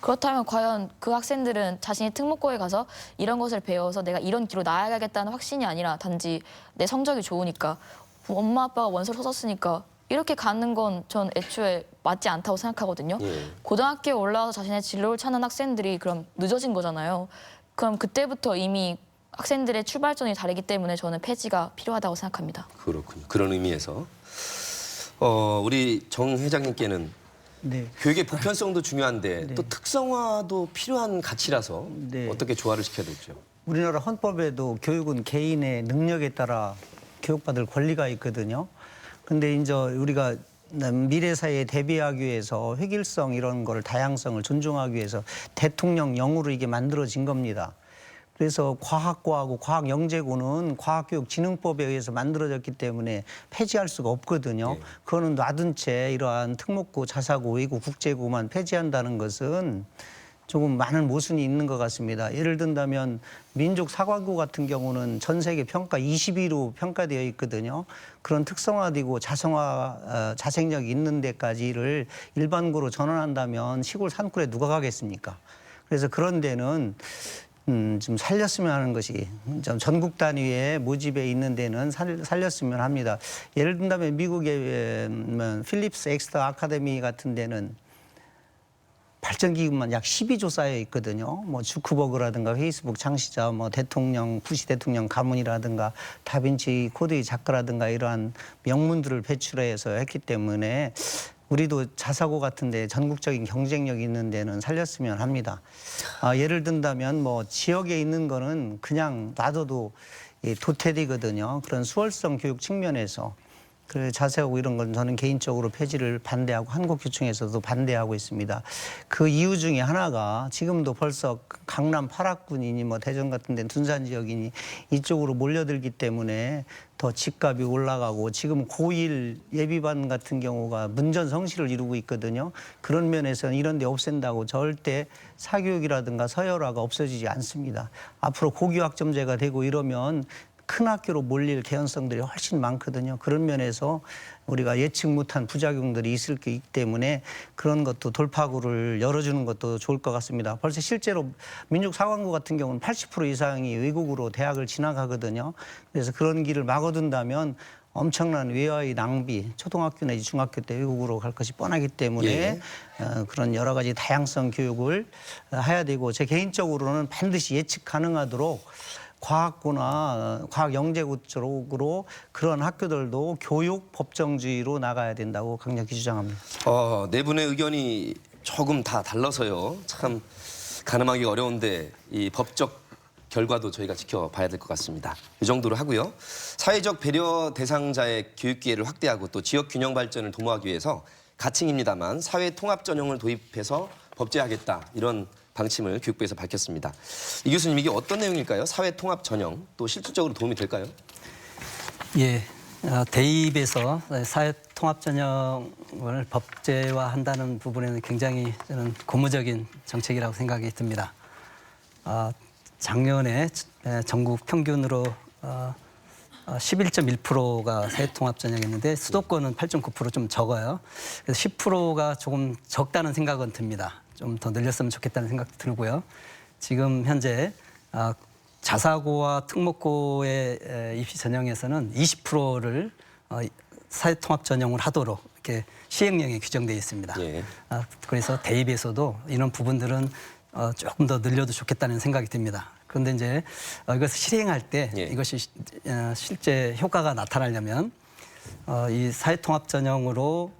그렇다면 과연 그 학생들은 자신이 특목고에 가서 이런 것을 배워서 내가 이런 길로 나아가겠다는 확신이 아니라 단지 내 성적이 좋으니까 엄마 아빠가 원서를 써줬으니까 이렇게 가는 건 전 애초에 맞지 않다고 생각하거든요. 예. 고등학교에 올라와서 자신의 진로를 찾는 학생들이 그럼 늦어진 거잖아요. 그럼 그때부터 이미 학생들의 출발점이 다르기 때문에 저는 폐지가 필요하다고 생각합니다. 그렇군요. 그런 의미에서 우리 정 회장님께는 네. 교육의 보편성도 중요한데 네. 또 특성화도 필요한 가치라서 네. 어떻게 조화를 시켜야 될지요? 우리나라 헌법에도 교육은 개인의 능력에 따라 교육받을 권리가 있거든요. 근데 이제 우리가 미래 사회에 대비하기 위해서 획일성 이런 거를 다양성을 존중하기 위해서 대통령령으로 이게 만들어진 겁니다. 그래서 과학고하고 과학영재고는 과학교육진흥법에 의해서 만들어졌기 때문에 폐지할 수가 없거든요. 네. 그거는 놔둔 채 이러한 특목고, 자사고, 외고, 국제고만 폐지한다는 것은 조금 많은 모순이 있는 것 같습니다. 예를 든다면 민족사관고 같은 경우는 전 세계 평가 20위로 평가되어 있거든요. 그런 특성화되고 자생력이 있는 데까지를 일반고로 전환한다면 시골 산골에 누가 가겠습니까? 그래서 그런 데는 좀 살렸으면 하는 것이 좀 전국 단위의 모집에 있는 데는 살렸으면 합니다. 예를 든다면 미국의 필립스 엑스터 아카데미 같은 데는 발전기금만 약 12조 쌓여 있거든요. 뭐 주크버그라든가 페이스북 창시자, 뭐 대통령, 부시 대통령 가문이라든가 다빈치 코드의 작가라든가 이러한 명문들을 배출해서 했기 때문에 우리도 자사고 같은데 전국적인 경쟁력 있는 데는 살렸으면 합니다. 예를 든다면 뭐 지역에 있는 거는 그냥 놔둬도 도태되거든요. 그런 수월성 교육 측면에서. 그 자세하고 이런 건 저는 개인적으로 폐지를 반대하고 한국교총에서도 반대하고 있습니다. 그 이유 중에 하나가 지금도 벌써 강남 8학군이니 뭐 대전 같은 데는 둔산 지역이니 이쪽으로 몰려들기 때문에 더 집값이 올라가고 지금 고1 예비반 같은 경우가 문전성시를 이루고 있거든요. 그런 면에서는 이런 데 없앤다고 절대 사교육이라든가 서열화가 없어지지 않습니다. 앞으로 고교학점제가 되고 이러면 큰 학교로 몰릴 개연성들이 훨씬 많거든요. 그런 면에서 우리가 예측 못한 부작용들이 있을 게 있기 때문에 그런 것도 돌파구를 열어주는 것도 좋을 것 같습니다. 벌써 실제로 민족사관고 같은 경우는 80% 이상이 외국으로 대학을 진학하거든요. 그래서 그런 길을 막아둔다면 엄청난 외화의 낭비, 초등학교 내지 중학교 때 외국으로 갈 것이 뻔하기 때문에 예. 그런 여러 가지 다양성 교육을 해야 되고 제 개인적으로는 반드시 예측 가능하도록 과학고나 과학영재고 쪽으로 그런 학교들도 교육 법정주의로 나가야 된다고 강력히 주장합니다. 네 분의 의견이 조금 다 달라서요. 참 가늠하기 어려운데 이 법적 결과도 저희가 지켜봐야 될 것 같습니다. 이 정도로 하고요. 사회적 배려 대상자의 교육 기회를 확대하고 또 지역 균형 발전을 도모하기 위해서 가칭입니다만 사회 통합 전형을 도입해서 법제하겠다 이런 방침을 교육부에서 밝혔습니다. 이 교수님 이게 어떤 내용일까요? 사회 통합 전형 또 실질적으로 도움이 될까요? 예, 대입에서 사회 통합 전형을 법제화한다는 부분에는 굉장히 저는 고무적인 정책이라고 생각이 듭니다. 작년에 전국 평균으로 11.1%가 사회 통합 전형이었는데 수도권은 8.9% 좀 적어요. 그래서 10%가 조금 적다는 생각은 듭니다. 좀 더 늘렸으면 좋겠다는 생각도 들고요. 지금 현재 자사고와 특목고의 입시 전형에서는 20%를 사회 통합 전형을 하도록 이렇게 시행령에 규정되어 있습니다. 예. 그래서 대입에서도 이런 부분들은 조금 더 늘려도 좋겠다는 생각이 듭니다. 그런데 이제 이것을 실행할 때 예. 이것이 실제 효과가 나타나려면 이 사회 통합 전형으로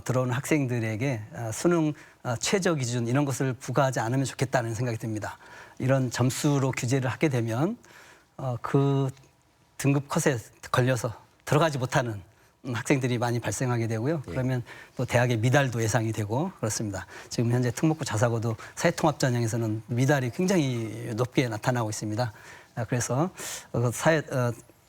들어오는 학생들에게 수능 최저 기준 이런 것을 부과하지 않으면 좋겠다는 생각이 듭니다. 이런 점수로 규제를 하게 되면 그 등급 컷에 걸려서 들어가지 못하는 학생들이 많이 발생하게 되고요. 그러면 또 대학의 미달도 예상이 되고 그렇습니다. 지금 현재 특목고 자사고도 사회통합 전형에서는 미달이 굉장히 높게 나타나고 있습니다. 그래서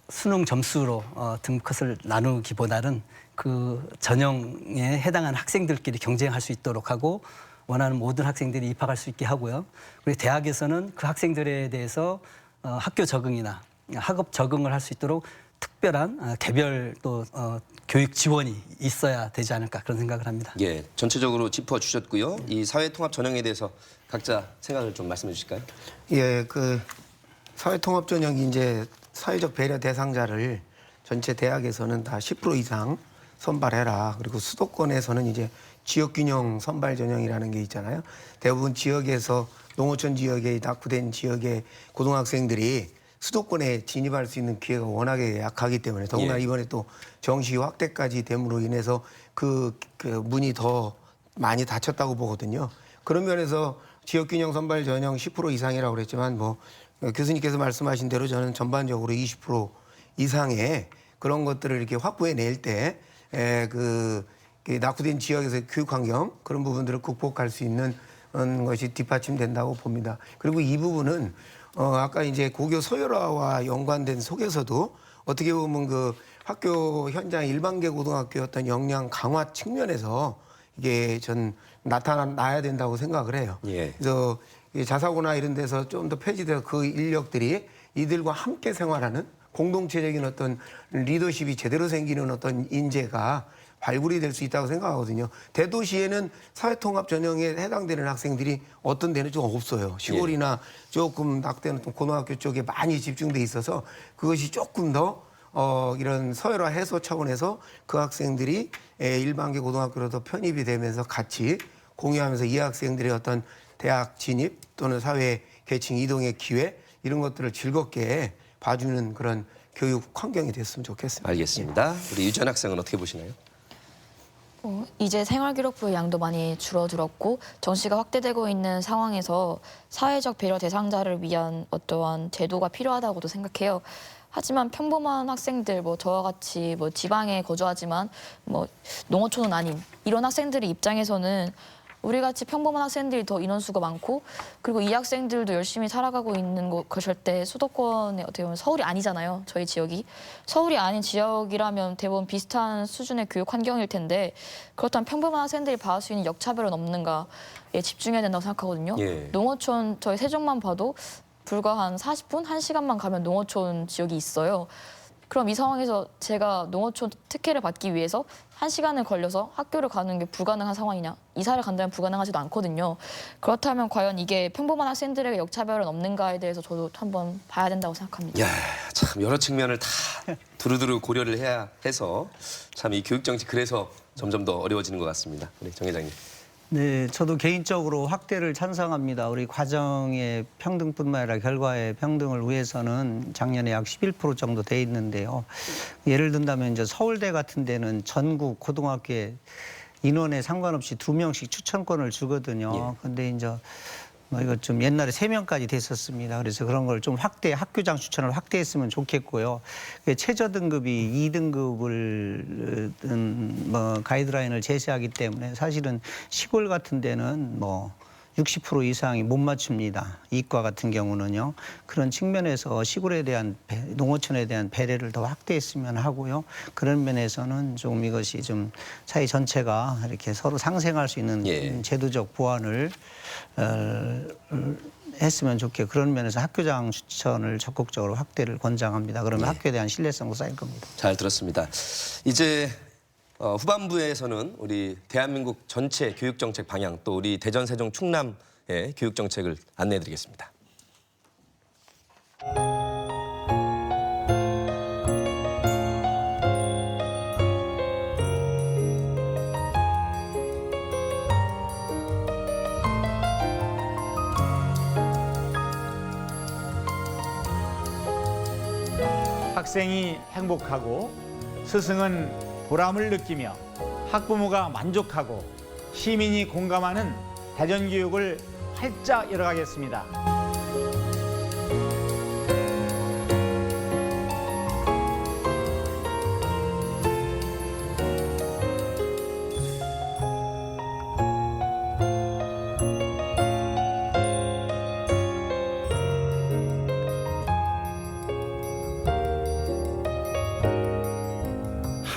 수능 점수로 등급컷을 나누기보다는 그 전형에 해당하는 학생들끼리 경쟁할 수 있도록 하고 원하는 모든 학생들이 입학할 수 있게 하고요. 그리고 대학에서는 그 학생들에 대해서 학교 적응이나 학업 적응을 할 수 있도록 특별한 개별 또 교육 지원이 있어야 되지 않을까 그런 생각을 합니다. 예, 전체적으로 짚어주셨고요. 이 사회통합 전형에 대해서 각자 생각을 좀 말씀해 주실까요? 예, 그 사회통합 전형이 이제 사회적 배려 대상자를 전체 대학에서는 다 10% 이상 선발해라. 그리고 수도권에서는 이제 지역균형 선발 전형이라는 게 있잖아요. 대부분 지역에서 농어촌 지역에 낙후된 지역의 고등학생들이 수도권에 진입할 수 있는 기회가 워낙에 약하기 때문에 더구나 이번에 또 정시 확대까지 됨으로 인해서 그 문이 더 많이 닫혔다고 보거든요. 그런 면에서 지역균형 선발 전형 10% 이상이라고 그랬지만 뭐 교수님께서 말씀하신 대로 저는 전반적으로 20% 이상의 그런 것들을 이렇게 확보해낼 때 낙후된 지역에서의 교육 환경 그런 부분들을 극복할 수 있는 것이 뒷받침된다고 봅니다. 그리고 이 부분은 아까 이제 고교 서열화와 연관된 속에서도 어떻게 보면 그 학교 현장 일반계 고등학교 어떤 역량 강화 측면에서 이게 전 나타나야 된다고 생각을 해요. 예. 그래서 자사고나 이런 데서 좀 더 폐지돼서 그 인력들이 이들과 함께 생활하는 공동체적인 어떤 리더십이 제대로 생기는 어떤 인재가 발굴이 될 수 있다고 생각하거든요. 대도시에는 사회통합 전형에 해당되는 학생들이 어떤 데는 좀 없어요. 시골이나 조금 낙후되는 고등학교 쪽에 많이 집중돼 있어서 그것이 조금 더 이런 서열화 해소 차원에서 그 학생들이 일반계 고등학교로 더 편입이 되면서 같이 공유하면서 이 학생들의 어떤 대학 진입 또는 사회 계층 이동의 기회 이런 것들을 즐겁게 봐주는 그런 교육 환경이 됐으면 좋겠습니다. 알겠습니다. 우리 유전 학생은 어떻게 보시나요? 이제 생활기록부의 양도 많이 줄어들었고 정시가 확대되고 있는 상황에서 사회적 배려 대상자를 위한 어떠한 제도가 필요하다고도 생각해요. 하지만 평범한 학생들, 저와 같이 지방에 거주하지만 농어촌은 아닌 이런 학생들의 입장에서는 우리 같이 평범한 학생들이 더 인원수가 많고 그리고 이 학생들도 열심히 살아가고 있는 것일 때 수도권에 어떻게 보면 서울이 아니잖아요. 저희 지역이. 서울이 아닌 지역이라면 대부분 비슷한 수준의 교육 환경일 텐데 그렇다면 평범한 학생들이 받을 수 있는 역차별은 없는가에 집중해야 된다고 생각하거든요. 예. 농어촌 저희 세종만 봐도 불과 한 40분, 1시간만 가면 농어촌 지역이 있어요. 그럼 이 상황에서 제가 농어촌 특혜를 받기 위해서 1시간을 걸려서 학교를 가는 게 불가능한 상황이냐. 이사를 간다면 불가능하지도 않거든요. 그렇다면 과연 이게 평범한 학생들에게 역차별은 없는가에 대해서 저도 한번 봐야 된다고 생각합니다. 야, 참 여러 측면을 다 두루두루 고려를 해야 해서 참 이 교육 정책 그래서 점점 더 어려워지는 것 같습니다. 우리 정 회장님. 네, 저도 개인적으로 확대를 찬성합니다. 우리 과정의 평등뿐만 아니라 결과의 평등을 위해서는 작년에 약 11% 정도 돼 있는데요. 예를 든다면 이제 서울대 같은 데는 전국 고등학교에 인원에 상관없이 2명씩 추천권을 주거든요. 근데 이제 이거 좀 옛날에 3명까지 됐었습니다. 그래서 그런 걸 좀 학교장 추천을 확대했으면 좋겠고요. 최저 등급이 2등급을 가이드라인을 제시하기 때문에 사실은 시골 같은 데는 60% 이상이 못 맞춥니다. 이과 같은 경우는요. 그런 측면에서 시골에 대한 농어촌에 대한 배려를 더 확대했으면 하고요. 그런 면에서는 좀 이것이 좀 사회 전체가 이렇게 서로 상생할 수 있는 제도적 보완을 했으면 좋겠고 그런 면에서 학교장 추천을 적극적으로 확대를 권장합니다. 그러면 학교에 대한 신뢰성도 쌓일 겁니다. 잘 들었습니다. 이제 후반부에서는 우리 대한민국 전체 교육정책 방향 또 우리 대전, 세종, 충남의 교육정책을 안내해드리겠습니다. 학생이 행복하고 스승은 보람을 느끼며 학부모가 만족하고 시민이 공감하는 대전교육을 활짝 열어가겠습니다.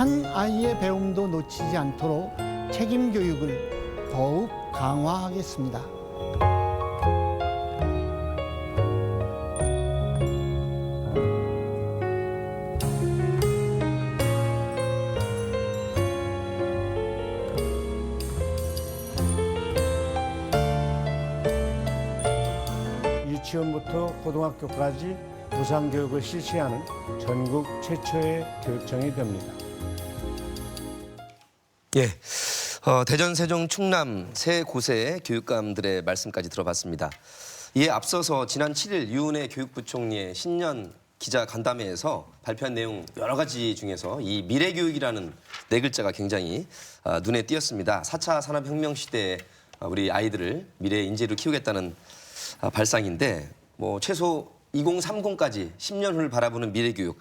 한 아이의 배움도 놓치지 않도록 책임 교육을 더욱 강화하겠습니다. 유치원부터 고등학교까지 무상교육을 실시하는 전국 최초의 교육청이 됩니다. 예, 대전, 세종, 충남 세 곳의 교육감들의 말씀까지 들어봤습니다. 이에 앞서서 지난 7일 유은혜 교육부총리의 신년 기자 간담회에서 발표한 내용 여러 가지 중에서 이 미래교육이라는 네 글자가 굉장히 눈에 띄었습니다. 4차 산업혁명 시대에 우리 아이들을 미래의 인재로 키우겠다는 발상인데 뭐 최소 2030까지 10년 후를 바라보는 미래교육.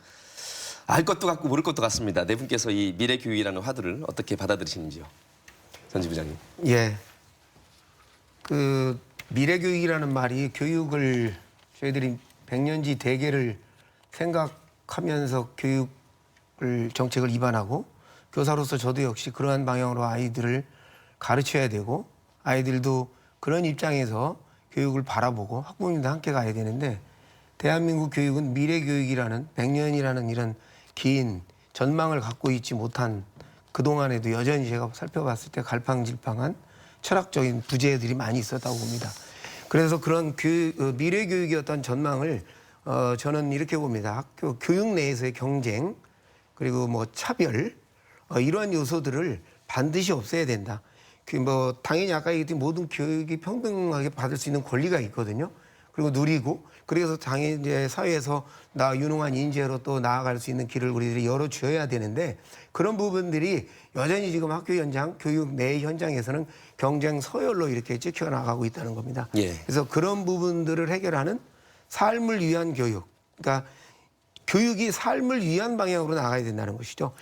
알 것도 같고 모를 것도 같습니다. 네 분께서 이 미래교육이라는 화두를 어떻게 받아들이시는지요? 전 지부장님. 예. 그 미래교육이라는 말이 교육을 저희들이 백년지 대계를 생각하면서 교육을 정책을 입안하고 교사로서 저도 역시 그러한 방향으로 아이들을 가르쳐야 되고 아이들도 그런 입장에서 교육을 바라보고 학부모님도 함께 가야 되는데 대한민국 교육은 미래교육이라는 100년이라는 이런 긴 전망을 갖고 있지 못한 그동안에도 여전히 제가 살펴봤을 때 갈팡질팡한 철학적인 부재들이 많이 있었다고 봅니다. 그래서 그런 미래교육의 어떤 전망을 저는 이렇게 봅니다. 학교 교육 내에서의 경쟁 그리고 뭐 차별 이러한 요소들을 반드시 없애야 된다. 뭐 당연히 아까 얘기했듯이 모든 교육이 평등하게 받을 수 있는 권리가 있거든요. 그리고 누리고 그래서 당연히 이제 사회에서 유능한 인재로 또 나아갈 수 있는 길을 우리들이 열어주어야 되는데 그런 부분들이 여전히 지금 학교 현장, 교육 내 현장에서는 경쟁 서열로 이렇게 찍혀 나가고 있다는 겁니다. 예. 그래서 그런 부분들을 해결하는 삶을 위한 교육, 그러니까 교육이 삶을 위한 방향으로 나가야 된다는 것이죠.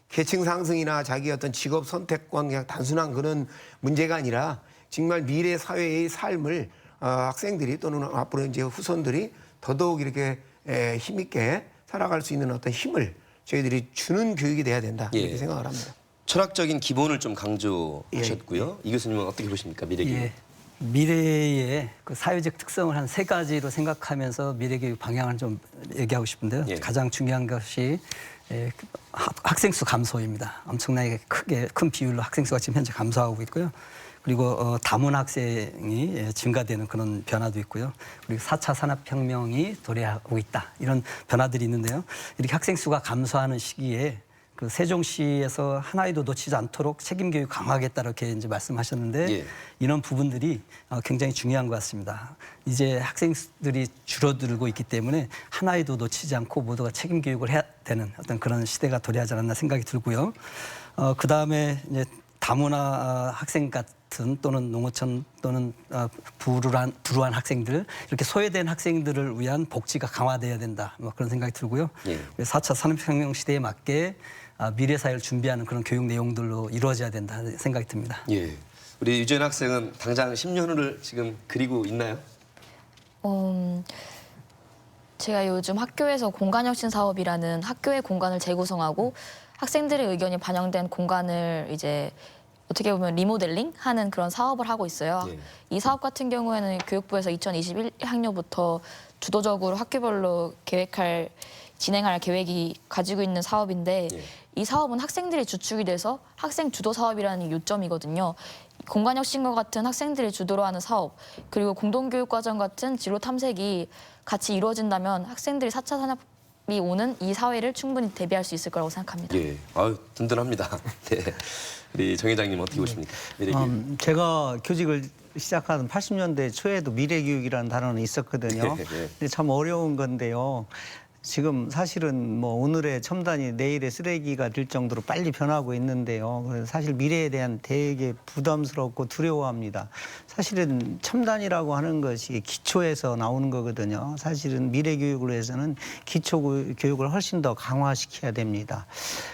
계층 상승이나 자기 어떤 직업 선택권 그냥 단순한 그런 문제가 아니라 정말 미래 사회의 삶을 학생들이 또는 앞으로 이제 후손들이 더더욱 이렇게 힘있게 살아갈 수 있는 어떤 힘을 저희들이 주는 교육이 돼야 된다 이렇게 생각을 합니다. 철학적인 기본을 좀 강조하셨고요. 이 교수님은 어떻게 보십니까 미래교육? 예. 미래의 그 사회적 특성을 한 세 가지로 생각하면서 미래교육 방향을 좀 얘기하고 싶은데요. 예. 가장 중요한 것이 학생 수 감소입니다. 엄청나게 큰 비율로 학생 수가 지금 현재 감소하고 있고요. 그리고 다문 학생이 증가되는 그런 변화도 있고요. 그리고 4차 산업혁명이 도래하고 있다. 이런 변화들이 있는데요. 이렇게 학생 수가 감소하는 시기에 그 세종시에서 한 아이도 놓치지 않도록 책임 교육 강화하겠다 이렇게 이제 말씀하셨는데 예. 이런 부분들이 굉장히 중요한 것 같습니다. 이제 학생들이 줄어들고 있기 때문에 한 아이도 놓치지 않고 모두가 책임 교육을 해야 되는 어떤 그런 시대가 도래하지 않았나 생각이 들고요. 그 다음에 이제 다문화 학생 같은 또는 농어촌 또는 불우한 학생들 이렇게 소외된 학생들을 위한 복지가 강화돼야 된다. 뭐 그런 생각이 들고요. 예. 4차 산업혁명 시대에 맞게 미래 사회를 준비하는 그런 교육 내용들로 이루어져야 된다 생각이 듭니다. 예. 우리 유재현 학생은 당장 10년 후를 지금 그리고 있나요? 제가 요즘 학교에서 공간혁신 사업이라는 학교의 공간을 재구성하고 학생들의 의견이 반영된 공간을 이제 어떻게 보면 리모델링 하는 그런 사업을 하고 있어요. 예. 이 사업 같은 경우에는 교육부에서 2021학년부터 주도적으로 학교별로 진행할 계획이 가지고 있는 사업인데 예. 이 사업은 학생들이 주축이 돼서 학생 주도 사업이라는 요점이거든요. 공간혁신과 같은 학생들이 주도로 하는 사업 그리고 공동교육과정 같은 진로 탐색이 같이 이루어진다면 학생들이 4차 산업이 오는 이 사회를 충분히 대비할 수 있을 거라고 생각합니다. 예. 아유 든든합니다. 네. 우리 정 회장님 어떻게 보십니까? 미래교육. 제가 교직을 시작한 80년대 초에도 미래교육이라는 단어는 있었거든요. 예. 근데 참 어려운 건데요. 지금 사실은 뭐 오늘의 첨단이 내일의 쓰레기가 될 정도로 빨리 변하고 있는데요. 그래서 사실 미래에 대한 되게 부담스럽고 두려워합니다. 사실은 첨단이라고 하는 것이 기초에서 나오는 거거든요. 사실은 미래 교육을 위해서는 기초 교육을 훨씬 더 강화시켜야 됩니다.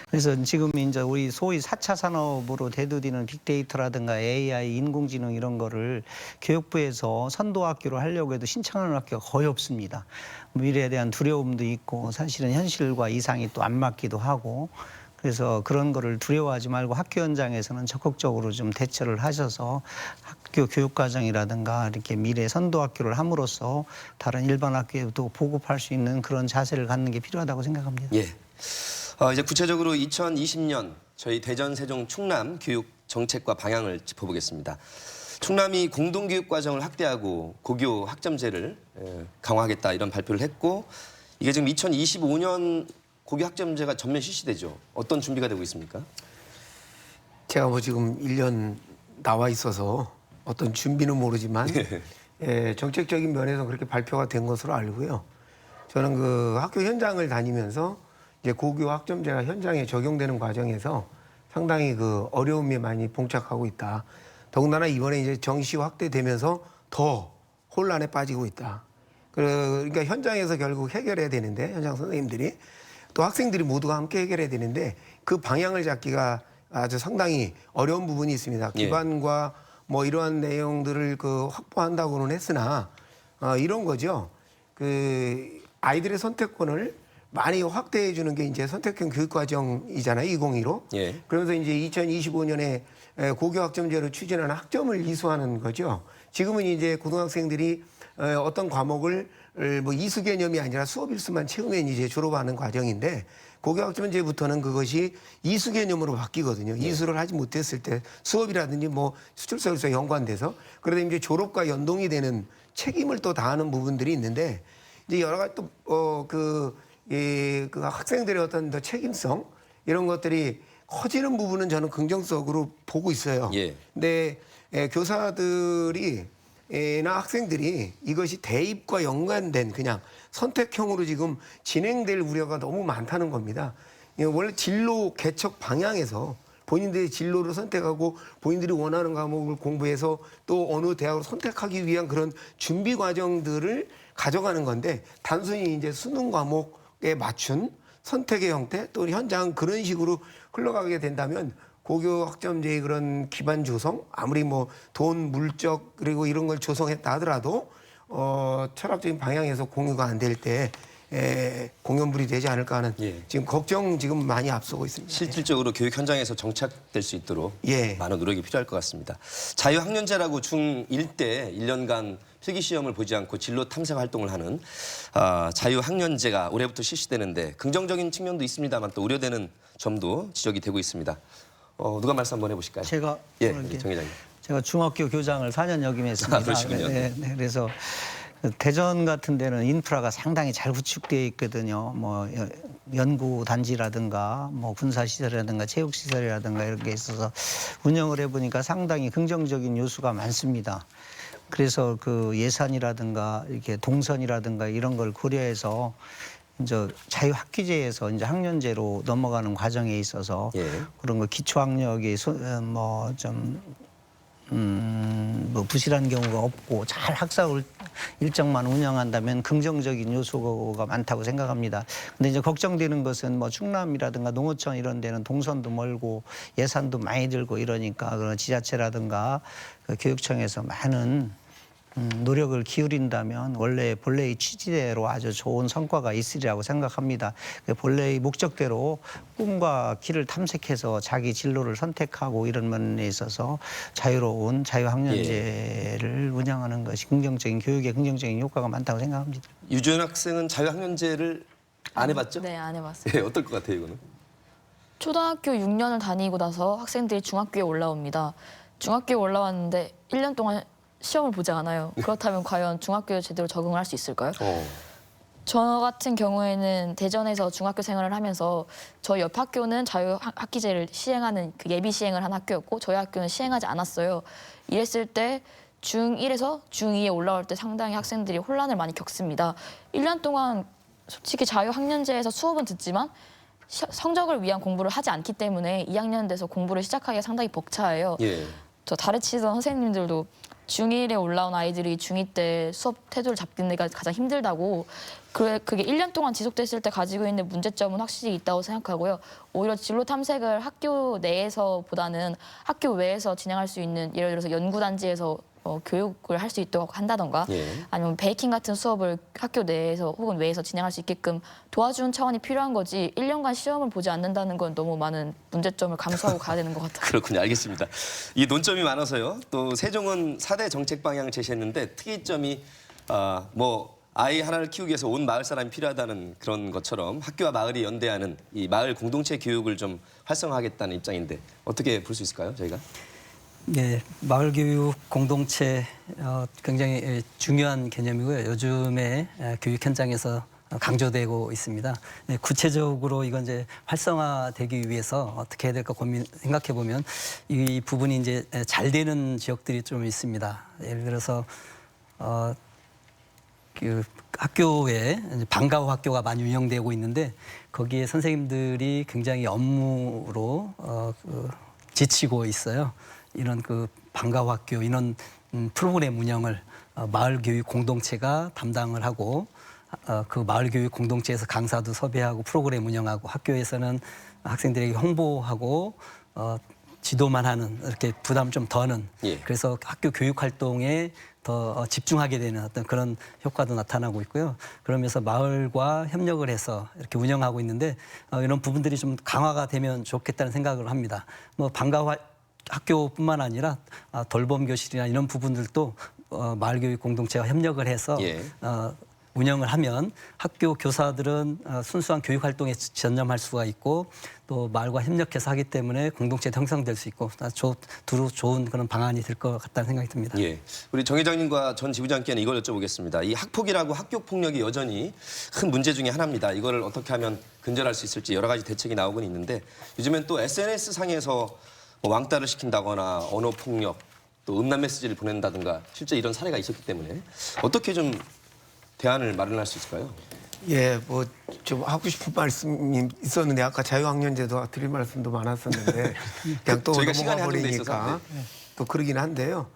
그래서 지금 이제 우리 소위 4차 산업으로 대두되는 빅데이터라든가 AI, 인공지능 이런 거를 교육부에서 선도 학교로 하려고 해도 신청하는 학교가 거의 없습니다. 미래에 대한 두려움도 있고 있고 사실은 현실과 이상이 또 안 맞기도 하고 그래서 그런 거를 두려워하지 말고 학교 현장에서는 적극적으로 좀 대처를 하셔서 학교 교육과정이라든가 이렇게 미래 선도학교를 함으로써 다른 일반 학교에도 보급할 수 있는 그런 자세를 갖는 게 필요하다고 생각합니다. 예. 이제 구체적으로 2020년 저희 대전, 세종, 충남 교육 정책과 방향을 짚어보겠습니다. 충남이 공동교육과정을 확대하고 고교 학점제를 강화하겠다 이런 발표를 했고 이게 지금 2025년 고교 학점제가 전면 실시되죠. 어떤 준비가 되고 있습니까? 제가 뭐 지금 1년 나와 있어서 어떤 준비는 모르지만 정책적인 면에서 그렇게 발표가 된 것으로 알고요. 저는 그 학교 현장을 다니면서 이제 고교 학점제가 현장에 적용되는 과정에서 상당히 그 어려움에 많이 봉착하고 있다. 더군다나 이번에 이제 정시 확대되면서 더 혼란에 빠지고 있다. 그러니까 현장에서 결국 해결해야 되는데 현장 선생님들이 또 학생들이 모두가 함께 해결해야 되는데 그 방향을 잡기가 아주 상당히 어려운 부분이 있습니다. 기반과 뭐 이러한 내용들을 그 확보한다고는 했으나 이런 거죠. 그 아이들의 선택권을 많이 확대해 주는 게 이제 선택형 교육과정이잖아요. 2015. 예. 그러면서 이제 2025년에 고교 학점제로 추진하는 학점을 이수하는 거죠. 지금은 이제 고등학생들이 어떤 과목을 뭐 이수 개념이 아니라 수업 일수만 채우면 이제 졸업하는 과정인데 고교 학점제부터는 그것이 이수 개념으로 바뀌거든요. 이수를 하지 못했을 때 수업이라든지 뭐 수출서에서 연관돼서 그러다 이제 졸업과 연동이 되는 책임을 또 다하는 부분들이 있는데 이제 여러 가지 또 그 학생들의 어떤 더 책임성 이런 것들이 커지는 부분은 저는 긍정적으로 보고 있어요. 근데 교사들이 나 학생들이 이것이 대입과 연관된 그냥 선택형으로 지금 진행될 우려가 너무 많다는 겁니다. 원래 진로 개척 방향에서 본인들의 진로를 선택하고 본인들이 원하는 과목을 공부해서 또 어느 대학을 선택하기 위한 그런 준비 과정들을 가져가는 건데 단순히 이제 수능 과목에 맞춘 선택의 형태 또 현장 그런 식으로 흘러가게 된다면 고교 학점제의 그런 기반 조성 아무리 뭐 돈 물적 그리고 이런 걸 조성했다 하더라도 철학적인 방향에서 공유가 안 될 때 공연불이 되지 않을까 하는 지금 걱정 지금 많이 앞서고 있습니다. 실질적으로 교육 현장에서 정착될 수 있도록 많은 노력이 필요할 것 같습니다. 자유학년제라고 중1 때 1년간 필기시험을 보지 않고 진로 탐색 활동을 하는 자유학년제가 올해부터 실시되는데 긍정적인 측면도 있습니다만 또 우려되는 점도 지적이 되고 있습니다. 누가 말씀 한번 해보실까요? 제가 정 회장님. 제가 중학교 교장을 4년 역임했습니다. 그러시군요. 그래서 대전 같은 데는 인프라가 상당히 잘 구축되어 있거든요. 뭐 연구 단지라든가 뭐 군사 시설이라든가 체육 시설이라든가 이런 게 있어서 운영을 해보니까 상당히 긍정적인 요소가 많습니다. 그래서 그 예산이라든가 이렇게 동선이라든가 이런 걸 고려해서 이제 자유학기제에서 이제 학년제로 넘어가는 과정에 있어서 그런 거 기초학력이 뭐 부실한 경우가 없고 잘 학사를 일정만 운영한다면 긍정적인 요소가 많다고 생각합니다. 근데 이제 걱정되는 것은 뭐 충남이라든가 농어촌 이런 데는 동선도 멀고 예산도 많이 들고 이러니까 그런 지자체라든가 그 교육청에서 많은 노력을 기울인다면 원래 본래의 취지대로 아주 좋은 성과가 있으리라고 생각합니다. 본래의 목적대로 꿈과 길을 탐색해서 자기 진로를 선택하고 이런 면에 있어서 자유로운 자유학년제를 운영하는 것이 긍정적인 교육에 긍정적인 효과가 많다고 생각합니다. 유주연 학생은 자유학년제를 안 해봤죠? 네, 안 해봤어요. 어떨 것 같아요, 이거는? 초등학교 6년을 다니고 나서 학생들이 중학교에 올라옵니다. 중학교에 올라왔는데 1년 동안 시험을 보지 않아요. 그렇다면 과연 중학교에 제대로 적응을 할 수 있을까요? 저 같은 경우에는 대전에서 중학교 생활을 하면서 저희 옆 학교는 자유학기제를 시행하는 그 예비 시행을 한 학교였고 저희 학교는 시행하지 않았어요. 이랬을 때 중1에서 중2에 올라올 때 상당히 학생들이 혼란을 많이 겪습니다. 1년 동안 솔직히 자유학년제에서 수업은 듣지만 성적을 위한 공부를 하지 않기 때문에 2학년 돼서 공부를 시작하기가 상당히 벅차해요. 저 가르치던 선생님들도 중1에 올라온 아이들이 중2 때 수업 태도를 잡는 데가 가장 힘들다고 그게 1년 동안 지속됐을 때 가지고 있는 문제점은 확실히 있다고 생각하고요. 오히려 진로 탐색을 학교 내에서보다는 학교 외에서 진행할 수 있는 예를 들어서 연구단지에서 교육을 할 수 있도록 한다던가 예. 아니면 베이킹 같은 수업을 학교 내에서 혹은 외에서 진행할 수 있게끔 도와주는 차원이 필요한 거지 1년간 시험을 보지 않는다는 건 너무 많은 문제점을 감수하고 가야 되는 것 같아요. 그렇군요. 알겠습니다. 이 논점이 많아서요. 또 세종은 4대 정책 방향을 제시했는데 특이점이 아이 하나를 키우기 위해서 온 마을 사람이 필요하다는 그런 것처럼 학교와 마을이 연대하는 이 마을 공동체 교육을 좀 활성화하겠다는 입장인데 어떻게 볼 수 있을까요, 저희가? 네, 마을 교육 공동체 굉장히 중요한 개념이고요. 요즘에 교육 현장에서 강조되고 있습니다. 네, 구체적으로 이건 이제 활성화되기 위해서 어떻게 해야 될까 생각해 보면 이 부분이 이제 잘 되는 지역들이 좀 있습니다. 예를 들어서 그 학교에 방과후 학교가 많이 운영되고 있는데 거기에 선생님들이 굉장히 업무로 지치고 있어요. 이런 그 방과후 학교 이런 프로그램 운영을 마을 교육 공동체가 담당을 하고 그 마을 교육 공동체에서 강사도 섭외하고 프로그램 운영하고 학교에서는 학생들에게 홍보하고 지도만 하는 이렇게 부담 좀 더는 예. 그래서 학교 교육 활동에 더 집중하게 되는 어떤 그런 효과도 나타나고 있고요. 그러면서 마을과 협력을 해서 이렇게 운영하고 있는데 이런 부분들이 좀 강화가 되면 좋겠다는 생각을 합니다. 방과후 학교뿐만 아니라 돌봄 교실이나 이런 부분들도 마을 교육 공동체와 협력을 해서 예. 운영을 하면 학교 교사들은 순수한 교육 활동에 전념할 수가 있고 또 마을과 협력해서 하기 때문에 공동체도 형성될 수 있고 두루 좋은 그런 방안이 될 것 같다는 생각이 듭니다. 예. 우리 정 회장님과 전 지부장께는 이걸 여쭤보겠습니다. 이 학폭이라고 학교 폭력이 여전히 큰 문제 중에 하나입니다. 이걸 어떻게 하면 근절할 수 있을지 여러 가지 대책이 나오곤 있는데 요즘엔 또 SNS 상에서 왕따를 시킨다거나 언어 폭력 또 음란 메시지를 보낸다든가 실제 이런 사례가 있었기 때문에 어떻게 좀 대안을 마련할 수 있을까요? 예, 좀 하고 싶은 말씀이 있었는데 아까 자유학년제도 드릴 말씀도 많았었는데 그냥 또 저희가 시간이 넘어가 한정돼 버리니까 있어서, 또 그러긴 한데요.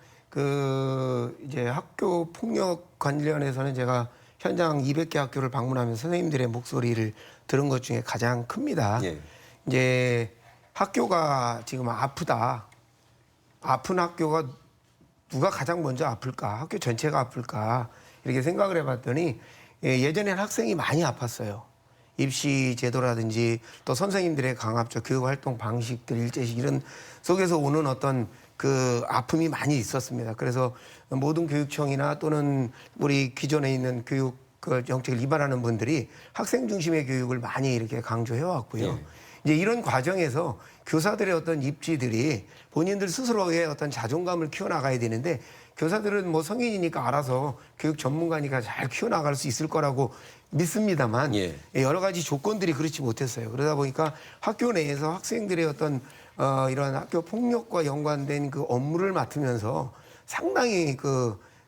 이제 학교 폭력 관련해서는 제가 현장 200개 학교를 방문하면서 선생님들의 목소리를 들은 것 중에 가장 큽니다. 예. 이제 학교가 지금 아프다. 아픈 학교가 누가 가장 먼저 아플까? 학교 전체가 아플까? 이렇게 생각을 해봤더니 예전에는 학생이 많이 아팠어요. 입시 제도라든지 또 선생님들의 강압적 교육활동 방식들, 일제식 이런 속에서 오는 어떤 그 아픔이 많이 있었습니다. 그래서 모든 교육청이나 또는 우리 기존에 있는 교육 정책을 위반하는 분들이 학생 중심의 교육을 많이 이렇게 강조해 왔고요. 예. 이제 이런 과정에서 교사들의 어떤 입지들이 본인들 스스로의 어떤 자존감을 키워나가야 되는데 교사들은 성인이니까 알아서 교육 전문가니까 잘 키워나갈 수 있을 거라고 믿습니다만 예. 여러 가지 조건들이 그렇지 못했어요. 그러다 보니까 학교 내에서 학생들의 어떤 이런 학교 폭력과 연관된 그 업무를 맡으면서 상당히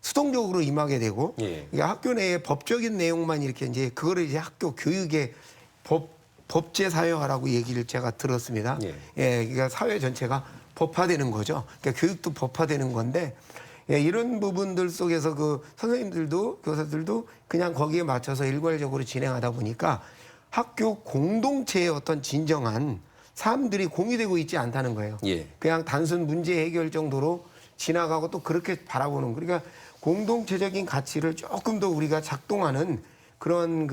수동적으로 임하게 되고 예. 이게 학교 내의 법적인 내용만 이렇게 이제 그거를 이제 학교 교육의 법제 사회화라고 얘기를 제가 들었습니다. 예. 그러니까 사회 전체가 법화되는 거죠. 그러니까 교육도 법화되는 건데 이런 부분들 속에서 선생님들도 교사들도 그냥 거기에 맞춰서 일괄적으로 진행하다 보니까 학교 공동체의 어떤 진정한 사람들이 공유되고 있지 않다는 거예요. 예. 그냥 단순 문제 해결 정도로 지나가고 또 그렇게 바라보는 그러니까 공동체적인 가치를 조금 더 우리가 작동하는 그런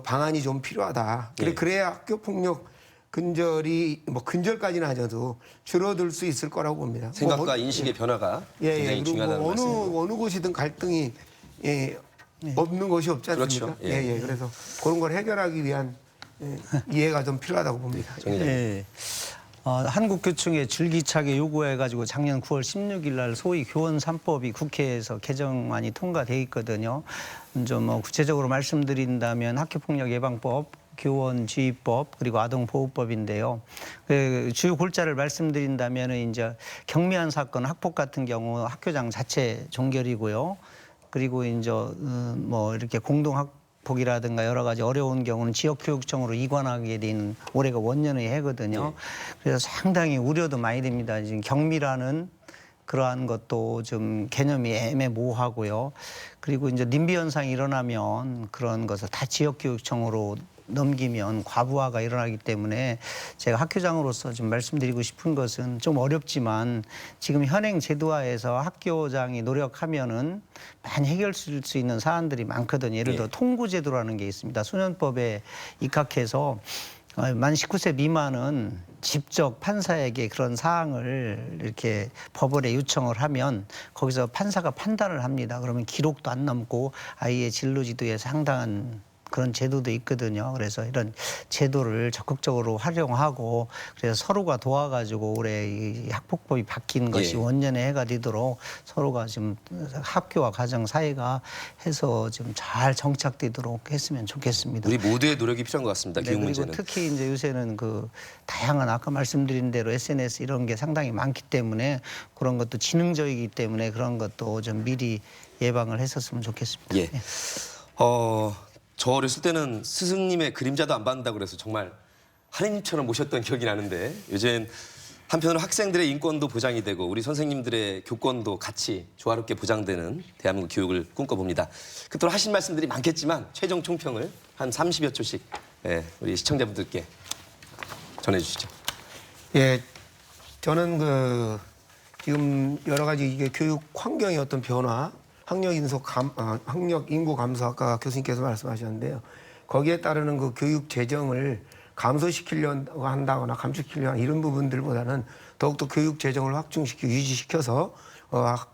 방안이 좀 필요하다. 예. 그래야 학교 폭력 근절이 근절까지는 하셔도 줄어들 수 있을 거라고 봅니다. 생각과 인식의 변화가 굉장히 중요하다는 말씀입니다. 어느 곳이든 갈등이 없는 곳이 없지 않습니까? 그렇죠. 예. 그래서 그런 걸 해결하기 위한 이해가 좀 필요하다고 봅니다. 정 회장님. 한국교총에 줄기차게 요구해가지고 작년 9월 16일 날 소위 교원 3법이 국회에서 개정안이 통과돼 있거든요. 좀 구체적으로 말씀드린다면 학교폭력 예방법, 교원지휘법 그리고 아동보호법인데요. 주요 골자를 말씀드린다면 이제 경미한 사건, 학폭 같은 경우 학교장 자체 종결이고요. 그리고 이제 이렇게 공동학폭이라든가 여러 가지 어려운 경우는 지역교육청으로 이관하게 되는 올해가 원년의 해거든요. 그래서 상당히 우려도 많이 됩니다. 지금 경미라는 그러한 것도 좀 개념이 애매모호하고요. 그리고 이제 님비 현상이 일어나면 그런 것을 다 지역교육청으로 넘기면 과부하가 일어나기 때문에 제가 학교장으로서 좀 말씀드리고 싶은 것은 좀 어렵지만 지금 현행 제도화에서 학교장이 노력하면은 많이 해결될 수 있는 사안들이 많거든요. 예를 들어 통구제도라는 게 있습니다. 소년법에 입각해서 만 19세 미만은 직접 판사에게 그런 사항을 이렇게 법원에 요청을 하면 거기서 판사가 판단을 합니다. 그러면 기록도 안 남고 아이의 진로 지도에 상당한 그런 제도도 있거든요. 그래서 이런 제도를 적극적으로 활용하고 그래서 서로가 도와가지고 올해 이 학폭법이 바뀐 것이 원년의 해가 되도록 서로가 좀 학교와 가정 사이가 해서 좀 잘 정착되도록 했으면 좋겠습니다. 우리 모두의 노력이 필요한 것 같습니다. 네, 교육 그리고 문제는. 특히 이제 요새는 그 다양한 아까 말씀드린 대로 SNS 이런 게 상당히 많기 때문에 그런 것도 지능적이기 때문에 그런 것도 좀 미리 예방을 했었으면 좋겠습니다. 예. 저 어렸을 때는 스승님의 그림자도 안 받는다고 그래서 정말 하느님처럼 모셨던 기억이 나는데 요즘 한편으로 학생들의 인권도 보장이 되고 우리 선생님들의 교권도 같이 조화롭게 보장되는 대한민국 교육을 꿈꿔봅니다. 그토록 하신 말씀들이 많겠지만 최종 총평을 한 30여 초씩 우리 시청자분들께 전해주시죠. 예, 저는 지금 여러 가지 이게 교육 환경의 어떤 변화, 학력 인구 감소 아까 교수님께서 말씀하셨는데요. 거기에 따르는 그 교육 재정을 감소시키려고 한다거나 감축시키려고 하는 이런 부분들보다는 더욱더 교육 재정을 확충시키고 유지시켜서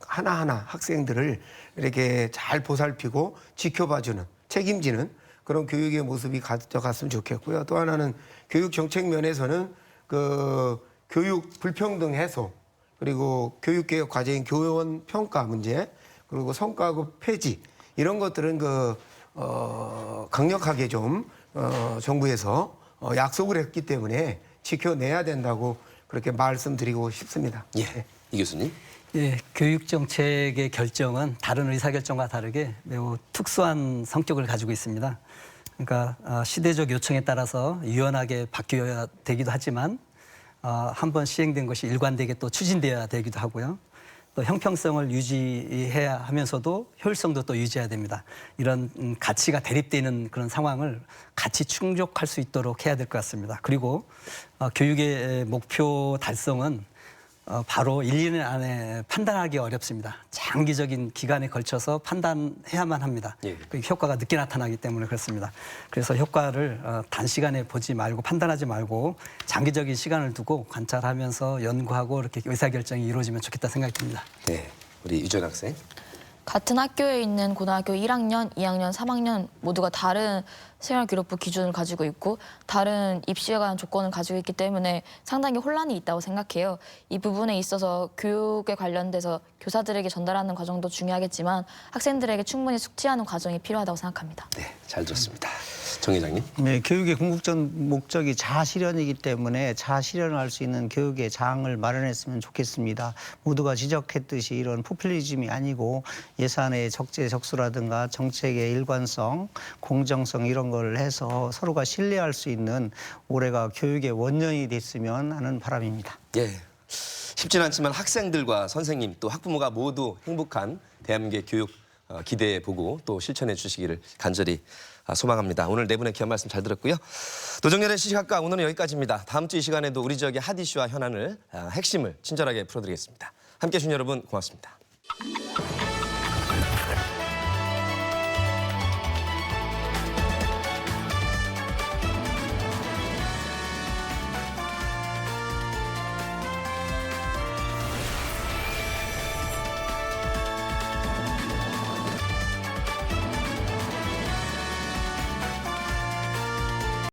하나하나 학생들을 이렇게 잘 보살피고 지켜봐주는 책임지는 그런 교육의 모습이 가져갔으면 좋겠고요. 또 하나는 교육 정책 면에서는 그 교육 불평등 해소 그리고 교육개혁 과제인 교원 평가 문제 그리고 성과급 폐지 이런 것들은 강력하게 좀 정부에서 약속을 했기 때문에 지켜내야 된다고 그렇게 말씀드리고 싶습니다. 예, 이 교수님. 예, 교육 정책의 결정은 다른 의사 결정과 다르게 매우 특수한 성격을 가지고 있습니다. 그러니까 시대적 요청에 따라서 유연하게 바뀌어야 되기도 하지만 한 번 시행된 것이 일관되게 또 추진돼야 되기도 하고요. 또 형평성을 유지해야 하면서도 효율성도 또 유지해야 됩니다. 이런 가치가 대립되는 그런 상황을 같이 충족할 수 있도록 해야 될 것 같습니다. 그리고 교육의 목표 달성은 바로 1, 2년 안에 판단하기 어렵습니다. 장기적인 기간에 걸쳐서 판단해야만 합니다. 그 효과가 늦게 나타나기 때문에 그렇습니다. 그래서 효과를 단시간에 보지 말고 판단하지 말고 장기적인 시간을 두고 관찰하면서 연구하고 이렇게 의사결정이 이루어지면 좋겠다 생각이 듭니다. 네, 우리 유전 학생. 같은 학교에 있는 고등학교 1학년, 2학년, 3학년 모두가 다른 생활기록부 기준을 가지고 있고 다른 입시에 관한 조건을 가지고 있기 때문에 상당히 혼란이 있다고 생각해요. 이 부분에 있어서 교육에 관련돼서 교사들에게 전달하는 과정도 중요하겠지만 학생들에게 충분히 숙지하는 과정이 필요하다고 생각합니다. 네, 잘 들었습니다. 정 회장님. 네, 교육의 궁극적 목적이 자아실현이기 때문에 자아실현을 할 수 있는 교육의 장을 마련했으면 좋겠습니다. 모두가 지적했듯이 이런 포퓰리즘이 아니고 예산의 적재적소라든가 정책의 일관성, 공정성 이런 걸 해서 서로가 신뢰할 수 있는 올해가 교육의 원년이 됐으면 하는 바람입니다. 예, 쉽지는 않지만 학생들과 선생님 또 학부모가 모두 행복한 대한민국의 교육 기대해보고 또 실천해 주시기를 간절히 소망합니다. 오늘 네 분의 귀한 말씀 잘 들었고요. 노정열의 시시각각 오늘은 여기까지입니다. 다음 주 이 시간에도 우리 지역의 핫 이슈와 현안을 핵심을 친절하게 풀어드리겠습니다. 함께해 주신 여러분 고맙습니다.